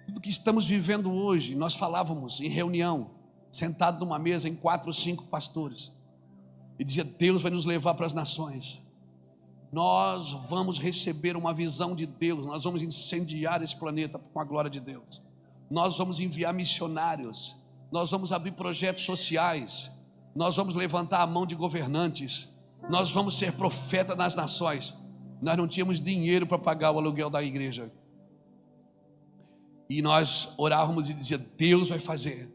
Tudo que estamos vivendo hoje, nós falávamos em reunião, sentado numa mesa em 4 ou 5 pastores, e dizia: Deus vai nos levar para as nações, nós vamos receber uma visão de Deus, nós vamos incendiar esse planeta com a glória de Deus, nós vamos enviar missionários, nós vamos abrir projetos sociais, nós vamos levantar a mão de governantes, nós vamos ser profeta nas nações. Nós não tínhamos dinheiro para pagar o aluguel da igreja, e nós orávamos e dizia: Deus vai fazer,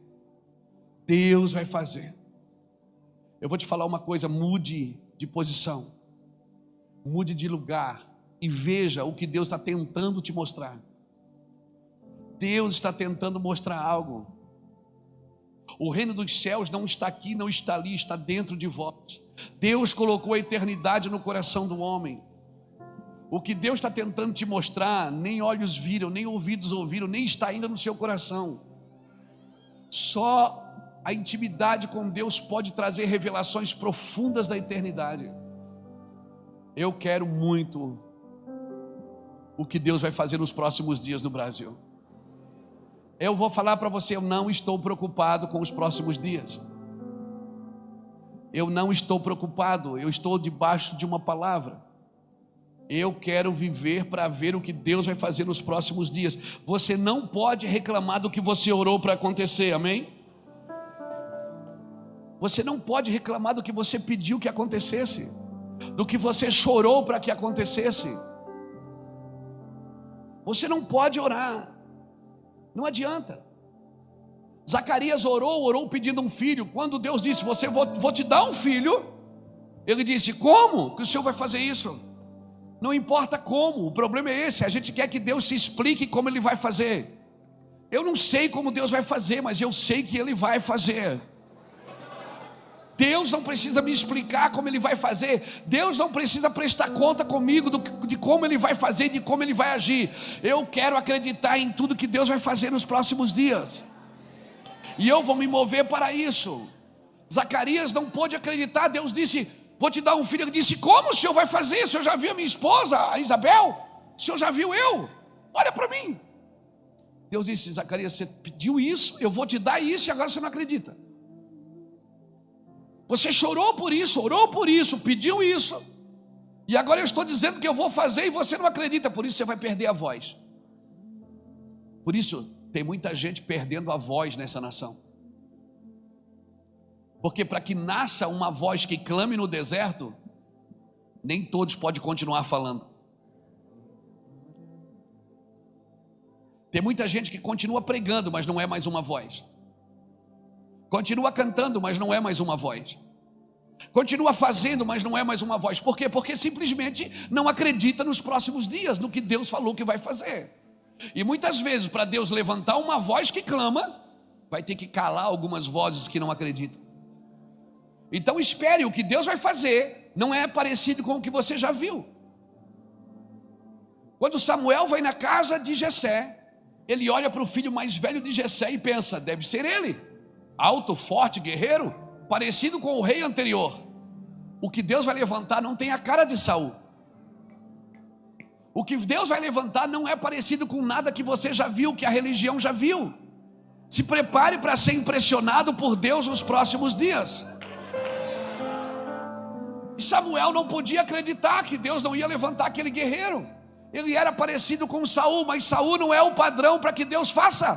Deus vai fazer. Eu vou te falar uma coisa: mude de posição, mude de lugar e veja o que Deus está tentando te mostrar. Deus está tentando mostrar algo. O reino dos céus não está aqui, não está ali, está dentro de vós. Deus colocou a eternidade no coração do homem. O que Deus está tentando te mostrar, nem olhos viram, nem ouvidos ouviram, nem está ainda no seu coração. Só a intimidade com Deus pode trazer revelações profundas da eternidade. Eu quero muito o que Deus vai fazer nos próximos dias no Brasil. Eu vou falar para você, eu não estou preocupado com os próximos dias. Eu não estou preocupado, eu estou debaixo de uma palavra. Eu quero viver para ver o que Deus vai fazer nos próximos dias. Você não pode reclamar do que você orou para acontecer, amém? Você não pode reclamar do que você pediu que acontecesse, do que você chorou para que acontecesse. Você não pode orar, não adianta. Zacarias orou pedindo um filho. Quando Deus disse: vou te dar um filho, ele disse: como que o Senhor vai fazer isso? Não importa como, o problema é esse, a gente quer que Deus se explique como Ele vai fazer. Eu não sei como Deus vai fazer, mas eu sei que Ele vai fazer. Deus não precisa me explicar como Ele vai fazer. Deus não precisa prestar conta comigo de como Ele vai fazer, de como Ele vai agir. Eu quero acreditar em tudo que Deus vai fazer nos próximos dias, e eu vou me mover para isso. Zacarias não pôde acreditar. Deus disse: vou te dar um filho. Ele disse: como o Senhor vai fazer? O Senhor já viu a minha esposa, a Isabel? O Senhor já viu eu? Olha para mim. Deus disse: Zacarias, você pediu isso, eu vou te dar isso, e agora você não acredita. Você chorou por isso, orou por isso, pediu isso, e agora eu estou dizendo que eu vou fazer e você não acredita. Por isso você vai perder a voz. Por isso tem muita gente perdendo a voz nessa nação. Porque para que nasça uma voz que clame no deserto, nem todos podem continuar falando. Tem muita gente que continua pregando, mas não é mais uma voz. Continua cantando, mas não é mais uma voz. Continua fazendo, mas não é mais uma voz. Por quê? Porque simplesmente não acredita nos próximos dias, no que Deus falou que vai fazer. E muitas vezes, para Deus levantar uma voz que clama, vai ter que calar algumas vozes que não acreditam. Então espere, o que Deus vai fazer não é parecido com o que você já viu. Quando Samuel vai na casa de Jessé, ele olha para o filho mais velho de Jessé e pensa: deve ser ele, alto, forte, guerreiro, parecido com o rei anterior. O que Deus vai levantar não tem a cara de Saul. O que Deus vai levantar não é parecido com nada que você já viu, que a religião já viu. Se prepare para ser impressionado por Deus nos próximos dias. E Samuel não podia acreditar que Deus não ia levantar aquele guerreiro. Ele era parecido com Saul, mas Saul não é o padrão para que Deus faça.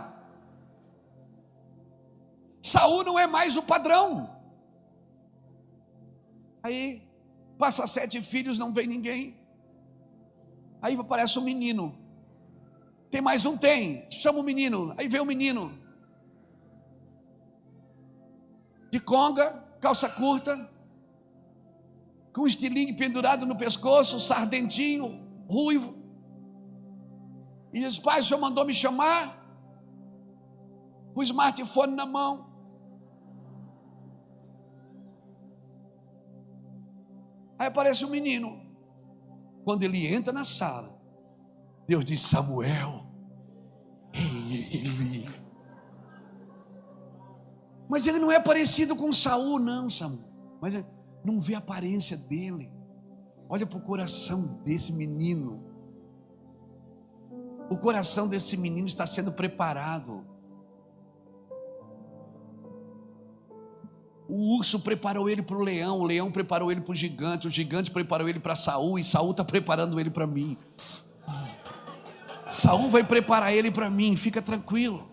Saul não é mais o padrão. Aí passa 7 filhos, não vem ninguém. Aí aparece um menino. Tem mais um? Tem. Chama o menino. Aí vem o menino. De conga, calça curta, com um estilingue pendurado no pescoço, sardentinho, ruivo. E diz: pai, o senhor mandou me chamar? Com o smartphone na mão. Aí aparece o menino. Quando ele entra na sala, Deus diz: Samuel, ele. Mas ele não é parecido com Saul, não, Samuel. Mas não vê a aparência dele. Olha para o coração desse menino. O coração desse menino está sendo preparado. O urso preparou ele para o leão preparou ele para o gigante preparou ele para Saul, e Saul está preparando ele para mim. Saul vai preparar ele para mim, fica tranquilo.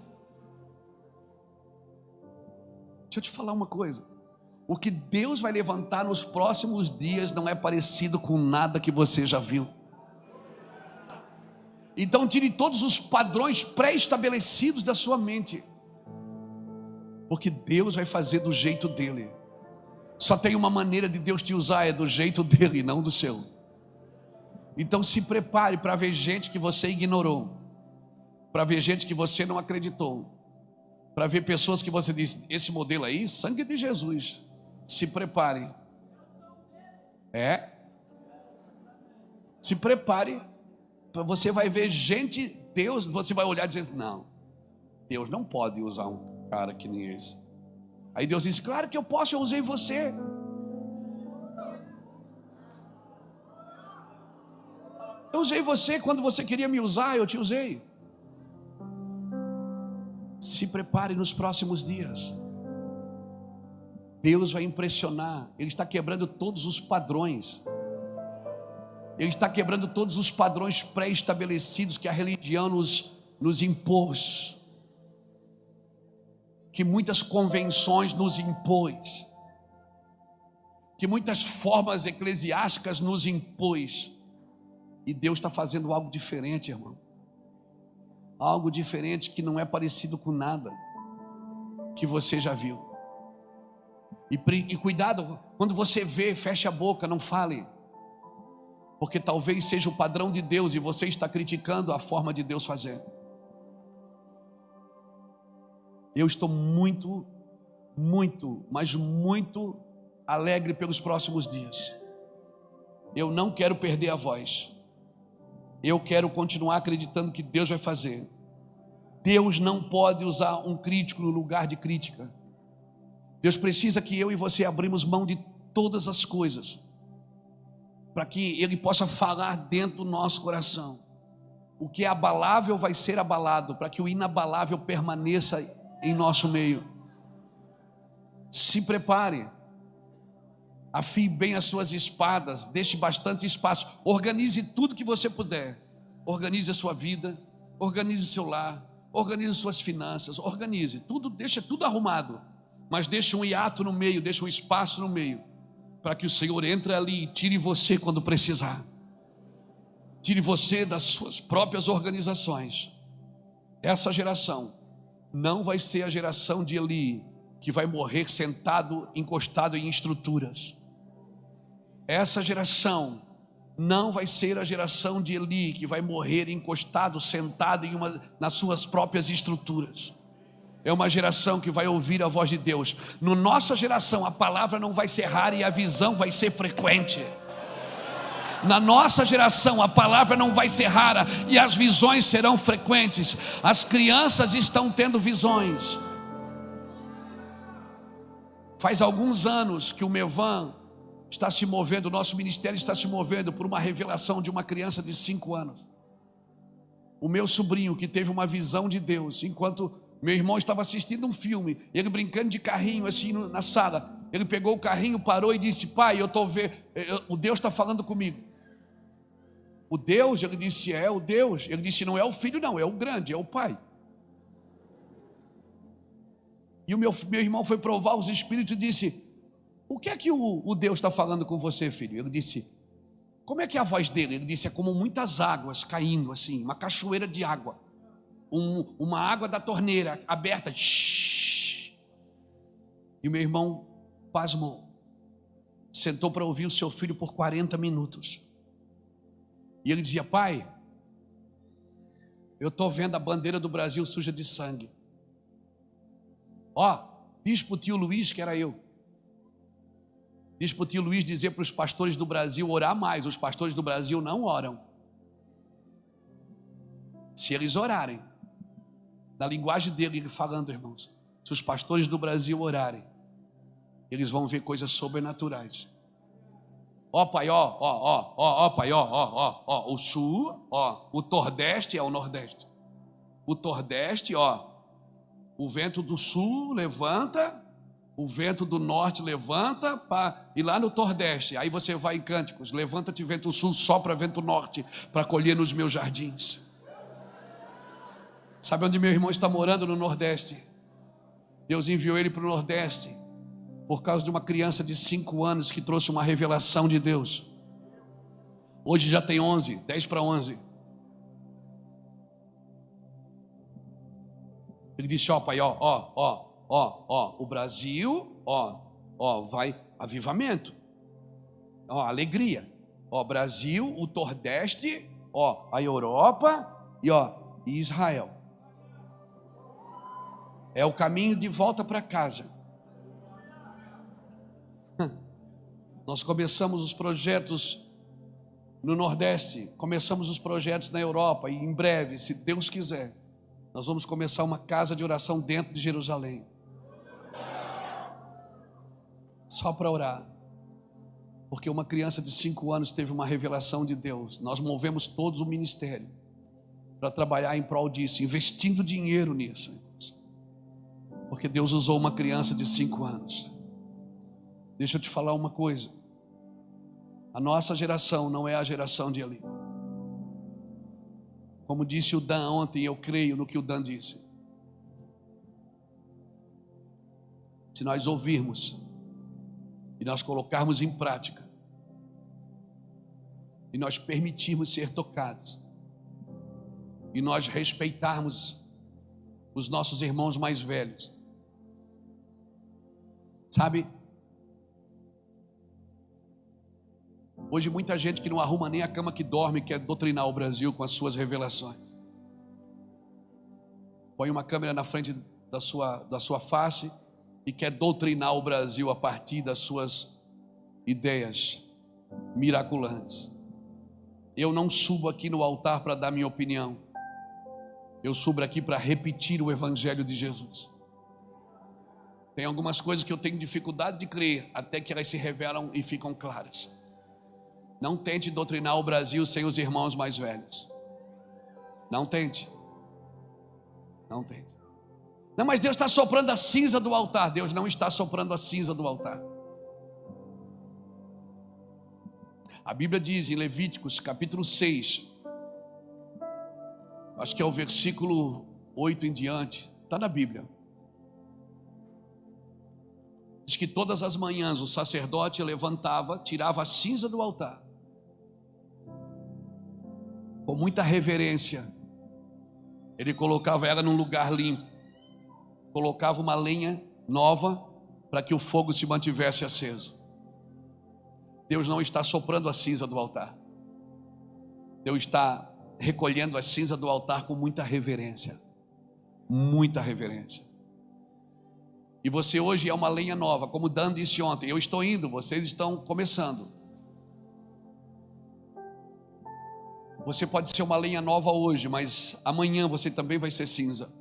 Deixa eu te falar uma coisa. O que Deus vai levantar nos próximos dias não é parecido com nada que você já viu. Então tire todos os padrões pré-estabelecidos da sua mente, porque Deus vai fazer do jeito dele. Só tem uma maneira de Deus te usar, é do jeito dele, não do seu. Então se prepare para ver gente que você ignorou, para ver gente que você não acreditou, para ver pessoas que você disse: esse modelo aí, sangue de Jesus. Se prepare. Se prepare, você vai ver gente, Deus, você vai olhar e dizer: não, Deus não pode usar um cara que nem esse. Aí Deus disse: claro que eu posso, eu usei você. Eu usei você quando você queria me usar, eu te usei. Se prepare nos próximos dias. Deus vai impressionar. Ele está quebrando todos os padrões. Ele está quebrando todos os padrões pré-estabelecidos que a religião nos impôs, que muitas convenções nos impôs, que muitas formas eclesiásticas nos impôs. E Deus está fazendo algo diferente, irmão. Algo diferente que não é parecido com nada que você já viu. E cuidado, quando você vê, feche a boca, não fale. Porque talvez seja o padrão de Deus e você está criticando a forma de Deus fazer. Eu estou muito, mas muito alegre pelos próximos dias. Eu não quero perder a voz. Eu quero continuar acreditando que Deus vai fazer. Deus não pode usar um crítico no lugar de crítica. Deus precisa que eu e você abrimos mão de todas as coisas, para que Ele possa falar dentro do nosso coração. O que é abalável vai ser abalado, para que o inabalável permaneça em nosso meio. Se prepare. Afie bem as suas espadas, deixe bastante espaço, organize tudo que você puder. Organize a sua vida, organize seu lar, organize suas finanças, organize tudo, deixa tudo arrumado, mas deixe um hiato no meio, deixe um espaço no meio, para que o Senhor entre ali e tire você quando precisar. Tire você das suas próprias organizações. Essa geração não vai ser a geração de Eli, que vai morrer sentado, encostado em estruturas. Essa geração não vai ser a geração de Eli, que vai morrer encostado, sentado nas suas próprias estruturas. É uma geração que vai ouvir a voz de Deus. Na nossa geração, a palavra não vai ser rara e a visão vai ser frequente. Na nossa geração, a palavra não vai ser rara e as visões serão frequentes. As crianças estão tendo visões. Faz alguns anos que o Mevan está se movendo, o nosso ministério está se movendo por uma revelação de uma criança de 5 anos. O meu sobrinho, que teve uma visão de Deus, enquanto meu irmão estava assistindo um filme, ele brincando de carrinho assim na sala, Ele pegou o carrinho, parou e disse: pai, eu estou vendo, o Deus está falando comigo. O Deus? Ele disse: é o Deus. Ele disse: não é o filho não, é o grande, é o pai. E o meu irmão foi provar os espíritos e disse: o que é que o Deus está falando com você, filho? Ele disse: como é que é a voz dele? Ele disse: é como muitas águas caindo assim, uma cachoeira de água, uma água da torneira aberta. E o meu irmão pasmou, sentou para ouvir o seu filho por 40 minutos. E ele dizia: pai, eu estou vendo a bandeira do Brasil suja de sangue. Ó, diz para o tio Luiz, que era eu, diz para o tio Luiz dizer para os pastores do Brasil orar mais. Os pastores do Brasil não oram. Se eles orarem, na linguagem dele, ele falando, irmãos, se os pastores do Brasil orarem, eles vão ver coisas sobrenaturais. Ó pai, ó pai, ó, o sul, ó, o Nordeste é o Nordeste. O Nordeste, ó, o vento do sul levanta, o vento do norte levanta, e lá no Nordeste, aí você vai em cânticos: levanta-te vento sul, sopra vento norte, para colher nos meus jardins. Sabe onde meu irmão está morando? No Nordeste. Deus enviou ele para o Nordeste, por causa de uma criança de 5 anos que trouxe uma revelação de Deus. Hoje já tem 11, 10 para 11. Ele disse: ó pai, ó, o Brasil, ó, vai avivamento, ó, alegria, ó, Brasil, o Nordeste, ó, a Europa e Israel. É o caminho de volta para casa. Nós começamos os projetos no Nordeste, começamos os projetos na Europa, e em breve, se Deus quiser, nós vamos começar uma casa de oração dentro de Jerusalém. Só para orar. Porque uma criança de 5 anos teve uma revelação de Deus. Nós movemos todos o ministério para trabalhar em prol disso, investindo dinheiro nisso. Porque Deus usou uma criança de 5 anos. Deixa eu te falar uma coisa. A nossa geração não é a geração de Eli. Como disse o Dan ontem, eu creio no que o Dan disse. Se nós ouvirmos e nós colocarmos em prática, e nós permitirmos ser tocados, e nós respeitarmos os nossos irmãos mais velhos, sabe? Hoje muita gente que não arruma nem a cama que dorme quer doutrinar o Brasil com as suas revelações. Põe uma câmera na frente da sua face e quer doutrinar o Brasil a partir das suas ideias miraculantes. Eu não subo aqui no altar para dar minha opinião. Eu subo aqui para repetir o Evangelho de Jesus. Tem algumas coisas que eu tenho dificuldade de crer, até que elas se revelam e ficam claras. Não tente doutrinar o Brasil sem os irmãos mais velhos. Não tente. Não tente. Não, mas Deus está soprando a cinza do altar. Deus não está soprando a cinza do altar. A Bíblia diz em Levíticos capítulo 6, acho que é o versículo 8 em diante, está na Bíblia. Diz que todas as manhãs o sacerdote levantava, tirava a cinza do altar, com muita reverência, ele colocava ela num lugar limpo, colocava uma lenha nova para que o fogo se mantivesse aceso. Deus não está soprando a cinza do altar. Deus está recolhendo a cinza do altar com muita reverência. Muita reverência. E você hoje é uma lenha nova, como Dan disse ontem. Eu estou indo, vocês estão começando. Você pode ser uma lenha nova hoje, mas amanhã você também vai ser cinza.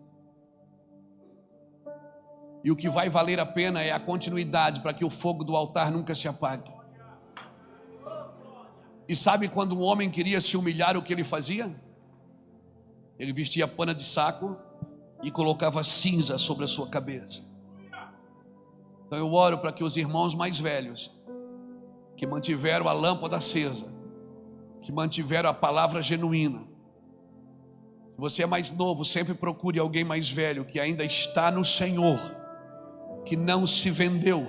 E o que vai valer a pena é a continuidade, para que o fogo do altar nunca se apague. E sabe quando um homem queria se humilhar, o que ele fazia? Ele vestia pano de saco e colocava cinza sobre a sua cabeça. Então eu oro para que os irmãos mais velhos, que mantiveram a lâmpada acesa, que mantiveram a palavra genuína, se você é mais novo, sempre procure alguém mais velho que ainda está no Senhor, que não se vendeu,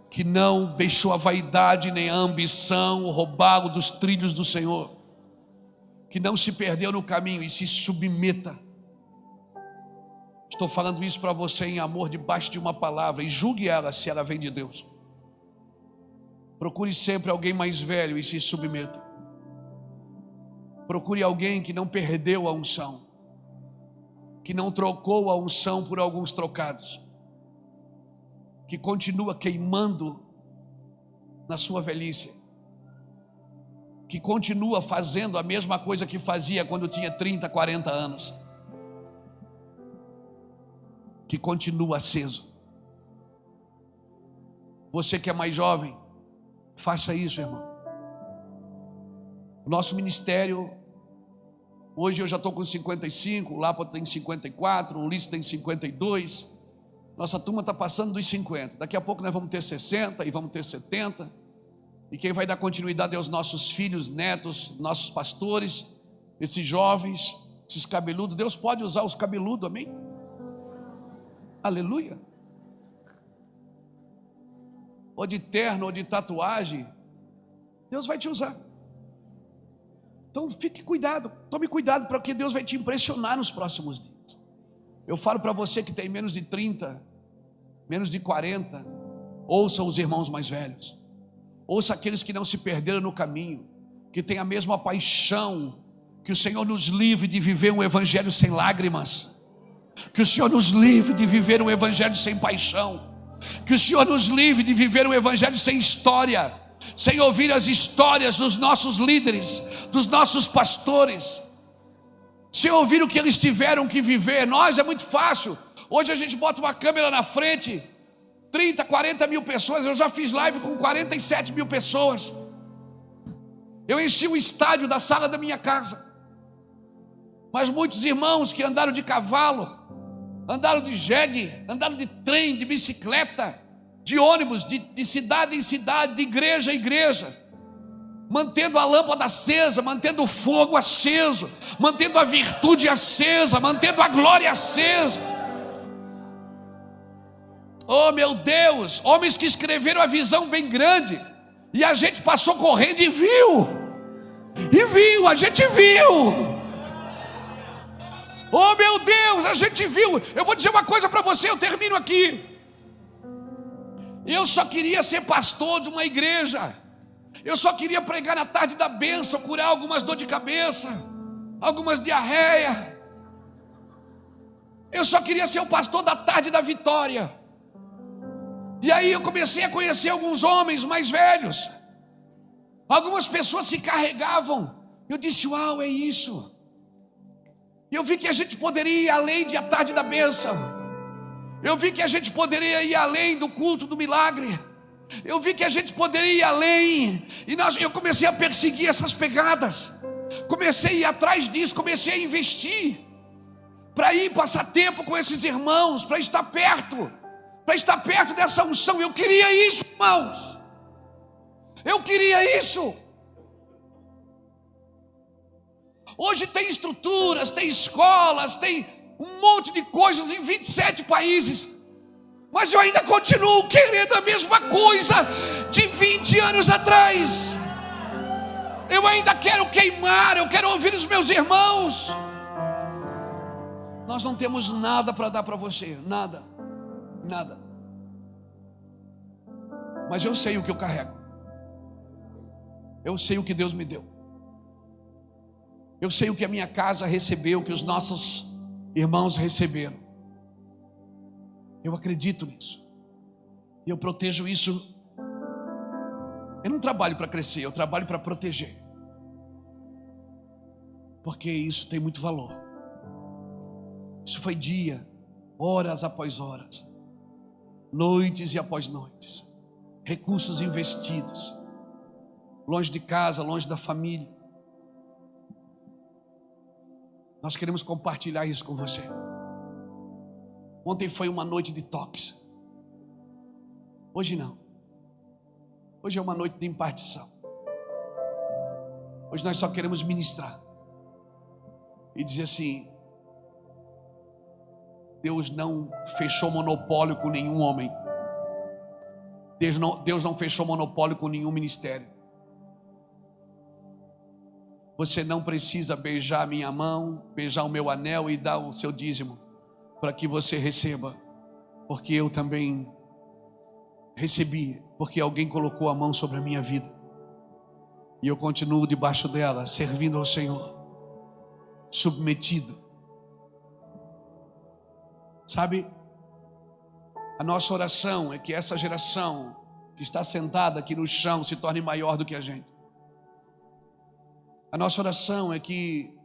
que não deixou a vaidade nem a ambição roubar dos trilhos do Senhor, que não se perdeu no caminho e se submeta. Estou falando isso para você em amor, debaixo de uma palavra, e julgue ela se ela vem de Deus. Procure sempre alguém mais velho e se submeta. Procure alguém que não perdeu a unção, que não trocou a unção por alguns trocados, que continua queimando na sua velhice, que continua fazendo a mesma coisa que fazia quando tinha 30, 40 anos, que continua aceso. Você que é mais jovem, faça isso, irmão. O nosso ministério, hoje eu já estou com 55, o Lapa tem 54, o Ulisses tem 52, nossa turma está passando dos 50, daqui a pouco nós vamos ter 60 e vamos ter 70, e quem vai dar continuidade é os nossos filhos, netos, nossos pastores, esses jovens, esses cabeludos. Deus pode usar os cabeludos, amém? Aleluia. Ou de terno, ou de tatuagem, Deus vai te usar. Então fique cuidado, tome cuidado, porque Deus vai te impressionar nos próximos dias. Eu falo para você que tem menos de 30, menos de 40, ouça os irmãos mais velhos, ouça aqueles que não se perderam no caminho, que têm a mesma paixão. Que o Senhor nos livre de viver um evangelho sem lágrimas, que o Senhor nos livre de viver um evangelho sem paixão, que o Senhor nos livre de viver um evangelho sem história, sem ouvir as histórias dos nossos líderes, dos nossos pastores, sem ouvir o que eles tiveram que viver. Nós é muito fácil, hoje a gente bota uma câmera na frente, 30, 40 mil pessoas. Eu já fiz live com 47 mil pessoas, eu enchi o estádio da sala da minha casa. Mas muitos irmãos que andaram de cavalo, andaram de jegue, andaram de trem, de bicicleta, de ônibus, de cidade em cidade, de igreja em igreja, mantendo a lâmpada acesa, mantendo o fogo aceso, mantendo a virtude acesa, mantendo a glória acesa. Oh meu Deus, homens que escreveram a visão bem grande, e a gente passou correndo e viu, a gente viu. Oh meu Deus, a gente viu. Eu vou dizer uma coisa para você, eu termino aqui. Eu só queria ser pastor de uma igreja, eu só queria pregar na tarde da bênção, curar algumas dor de cabeça, algumas diarreia. Eu só queria ser o pastor da tarde da vitória. E aí eu comecei a conhecer alguns homens mais velhos, algumas pessoas que carregavam. Eu disse: uau, é isso. Eu vi que a gente poderia ir além de a tarde da bênção. Eu vi que a gente poderia ir além do culto do milagre. Eu vi que a gente poderia ir além. E eu comecei a perseguir essas pegadas. Comecei a ir atrás disso, comecei a investir, para ir passar tempo com esses irmãos, para estar perto dessa unção. Eu queria isso, irmãos. Eu queria isso. Hoje tem estruturas, tem escolas, tem um monte de coisas em 27 países, mas eu ainda continuo querendo a mesma coisa de 20 anos atrás. Eu ainda quero queimar, eu quero ouvir os meus irmãos. Nós não temos nada para dar para você, nada, mas eu sei o que eu carrego, eu sei o que Deus me deu. Eu sei o que a minha casa recebeu, o que os nossos irmãos receberam. Eu acredito nisso. E eu protejo isso. Eu não trabalho para crescer, eu trabalho para proteger. Porque isso tem muito valor. Isso foi dia, horas após horas, noites e após noites, recursos investidos, longe de casa, longe da família. Nós queremos compartilhar isso com você. Ontem foi uma noite de toques. Hoje não. Hoje é uma noite de impartição. Hoje nós só queremos ministrar e dizer assim: Deus não fechou monopólio com nenhum homem. Deus não fechou monopólio com nenhum ministério. Você não precisa beijar a minha mão, beijar o meu anel e dar o seu dízimo para que você receba, porque eu também recebi, porque alguém colocou a mão sobre a minha vida e eu continuo debaixo dela, servindo ao Senhor, submetido. Sabe, a nossa oração é que essa geração que está sentada aqui no chão se torne maior do que a gente. A nossa oração é que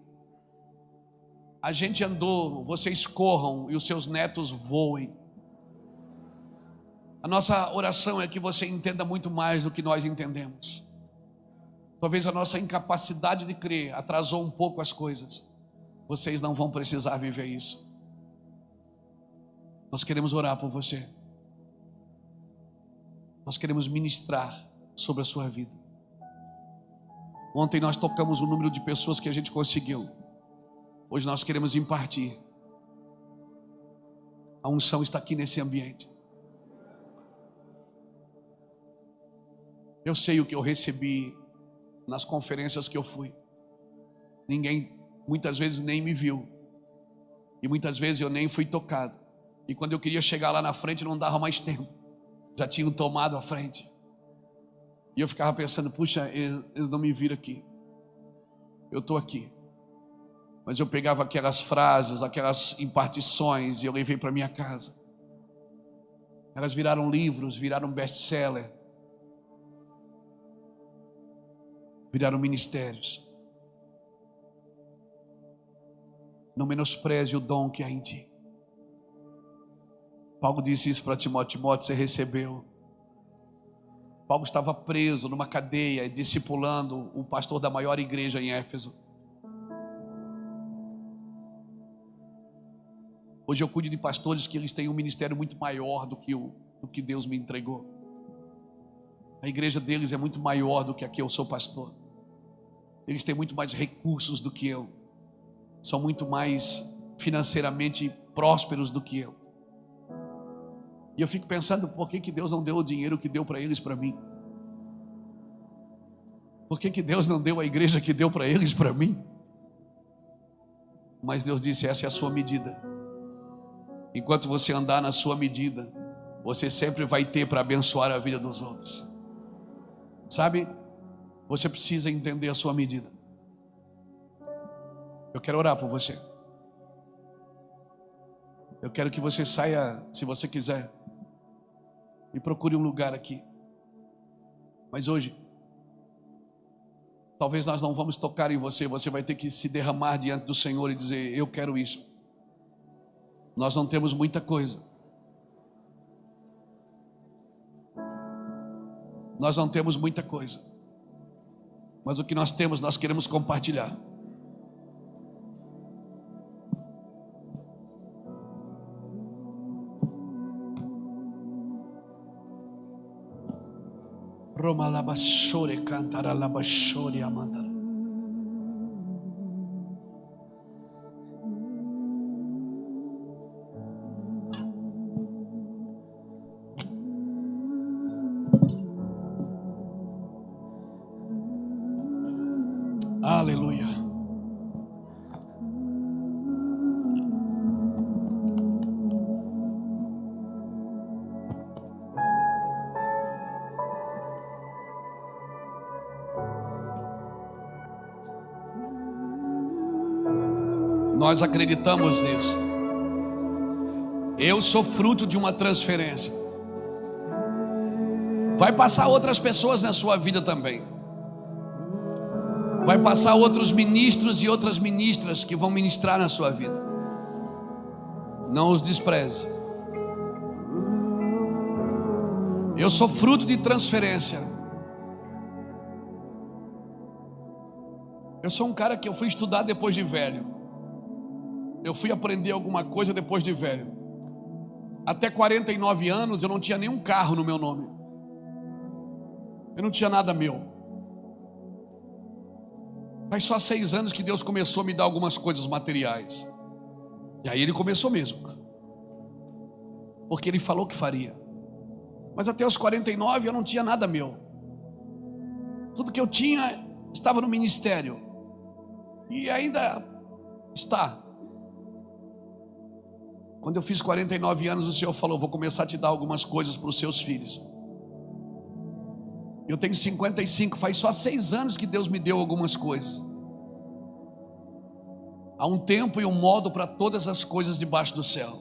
a gente andou, vocês corram e os seus netos voem. A nossa oração é que você entenda muito mais do que nós entendemos. Talvez a nossa incapacidade de crer atrasou um pouco as coisas. Vocês não vão precisar viver isso. Nós queremos orar por você. Nós queremos ministrar sobre a sua vida. Ontem nós tocamos o número de pessoas que a gente conseguiu. Hoje nós queremos impartir. A unção está aqui nesse ambiente. Eu sei o que eu recebi nas conferências que eu fui. Ninguém muitas vezes nem me viu. E muitas vezes eu nem fui tocado. E quando eu queria chegar lá na frente não dava mais tempo. Já tinham tomado a frente. E eu ficava pensando, puxa, eles não me viram aqui. Eu estou aqui. Mas eu pegava aquelas frases, aquelas impartições e eu levei para minha casa. Elas viraram livros, viraram best-seller. Viraram ministérios. Não menospreze o dom que há em ti. Paulo disse isso para Timóteo: Timóteo, você recebeu. Paulo estava preso numa cadeia, discipulando o pastor da maior igreja em Éfeso. Hoje eu cuido de pastores que eles têm um ministério muito maior do que Deus me entregou. A igreja deles é muito maior do que a que eu sou pastor. Eles têm muito mais recursos do que eu. São muito mais financeiramente prósperos do que eu. E eu fico pensando, por que Deus não deu o dinheiro que deu para eles para mim? Por que Deus não deu a igreja que deu para eles para mim? Mas Deus disse, essa é a sua medida. Enquanto você andar na sua medida, você sempre vai ter para abençoar a vida dos outros. Sabe? Você precisa entender a sua medida. Eu quero orar por você. Eu quero que você saia, se você quiser, e procure um lugar aqui. Mas hoje, talvez nós não vamos tocar em você. Você vai ter que se derramar diante do Senhor e dizer, eu quero isso. Nós não temos muita coisa. Nós não temos muita coisa. Mas o que nós temos, nós queremos compartilhar. Roma labashore cantara labashore amandara. Aleluia. Nós acreditamos nisso. Eu sou fruto de uma transferência. Vai passar outras pessoas na sua vida também. Vai passar outros ministros e outras ministras que vão ministrar na sua vida. Não os despreze. Eu sou fruto de transferência. Eu sou um cara que eu fui estudar depois de velho. Eu fui aprender alguma coisa depois de velho. Até 49 anos eu não tinha nenhum carro no meu nome. Eu não tinha nada meu. Faz só 6 anos que Deus começou a me dar algumas coisas materiais. E aí Ele começou mesmo, porque Ele falou que faria. Mas até os 49 eu não tinha nada meu. Tudo que eu tinha estava no ministério. E ainda está. Quando eu fiz 49 anos, o Senhor falou: vou começar a te dar algumas coisas para os seus filhos. Eu tenho 55, faz só 6 anos que Deus me deu algumas coisas. Há um tempo e um modo para todas as coisas debaixo do céu.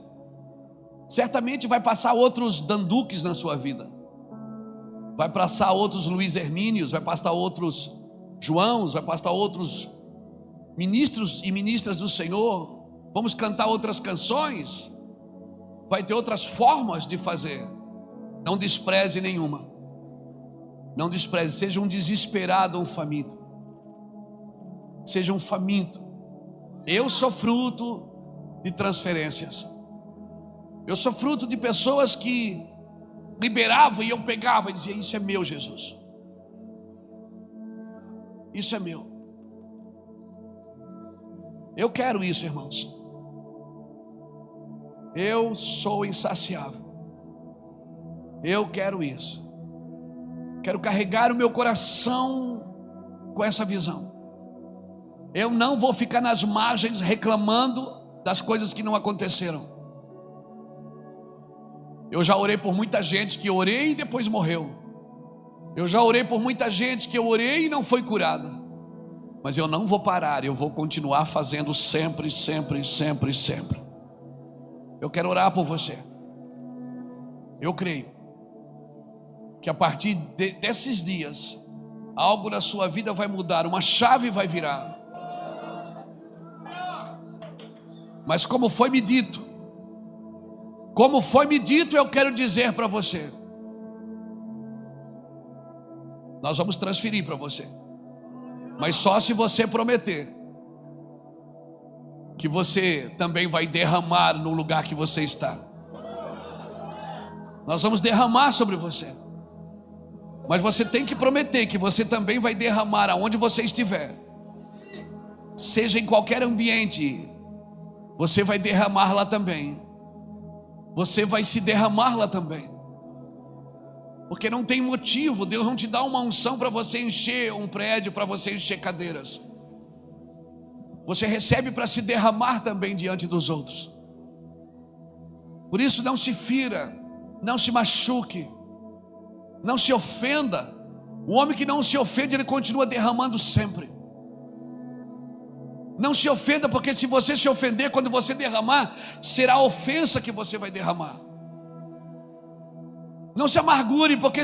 Certamente vai passar outros Danduques na sua vida. Vai passar outros Luiz Hermínios, vai passar outros Joãos, vai passar outros ministros e ministras do Senhor. Vamos cantar outras canções. Vai ter outras formas de fazer. Não despreze nenhuma. Não despreze. Seja um desesperado ou um faminto. Seja um faminto. Eu sou fruto de transferências. Eu sou fruto de pessoas que liberavam e eu pegava e dizia: isso é meu, Jesus. Isso é meu. Eu quero isso, irmãos. Eu sou insaciável. Eu quero isso. Quero carregar o meu coração com essa visão. Eu não vou ficar nas margens reclamando das coisas que não aconteceram. Eu já orei por muita gente que orei e depois morreu. Eu já orei por muita gente que eu orei e não foi curada. Mas eu não vou parar, eu vou continuar fazendo sempre, sempre, sempre, sempre. Eu quero orar por você. Eu creio que a partir desses dias, algo na sua vida vai mudar, uma chave vai virar. Mas como foi me dito, eu quero dizer para você: nós vamos transferir para você, mas só se você prometer que você também vai derramar no lugar que você está. Nós vamos derramar sobre você, mas você tem que prometer que você também vai derramar aonde você estiver, seja em qualquer ambiente. Você vai derramar lá também. Você vai se derramar lá também. Porque não tem motivo. Deus não te dá uma unção para você encher um prédio, para você encher cadeiras. Você recebe para se derramar também diante dos outros. Por isso não se fira, não se machuque, não se ofenda. O homem que não se ofende, ele continua derramando sempre. Não se ofenda, porque se você se ofender, quando você derramar, será a ofensa que você vai derramar. Não se amargure, porque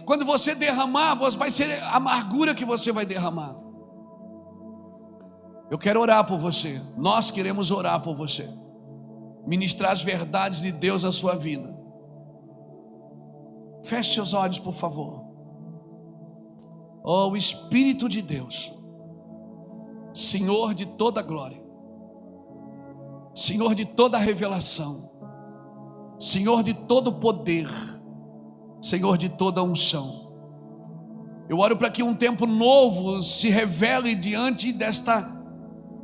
quando você derramar, vai ser a amargura que você vai derramar. Eu quero orar por você. Nós queremos orar por você. Ministrar as verdades de Deus na sua vida. Feche seus olhos, por favor. Oh, o Espírito de Deus, Senhor de toda glória, Senhor de toda revelação, Senhor de todo poder, Senhor de toda unção. Eu oro para que um tempo novo se revele diante desta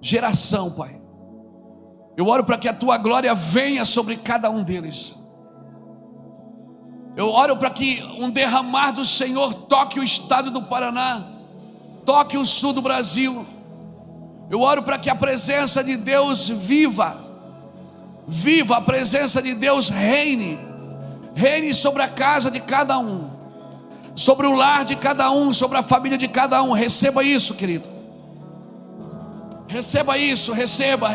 geração, Pai. Eu oro para que a Tua glória venha sobre cada um deles. Eu oro para que um derramar do Senhor toque o estado do Paraná, toque o sul do Brasil. Eu oro para que a presença de Deus viva, a presença de Deus reine sobre a casa de cada um, sobre o lar de cada um, sobre a família de cada um. Receba isso, querido. Receba isso, receba.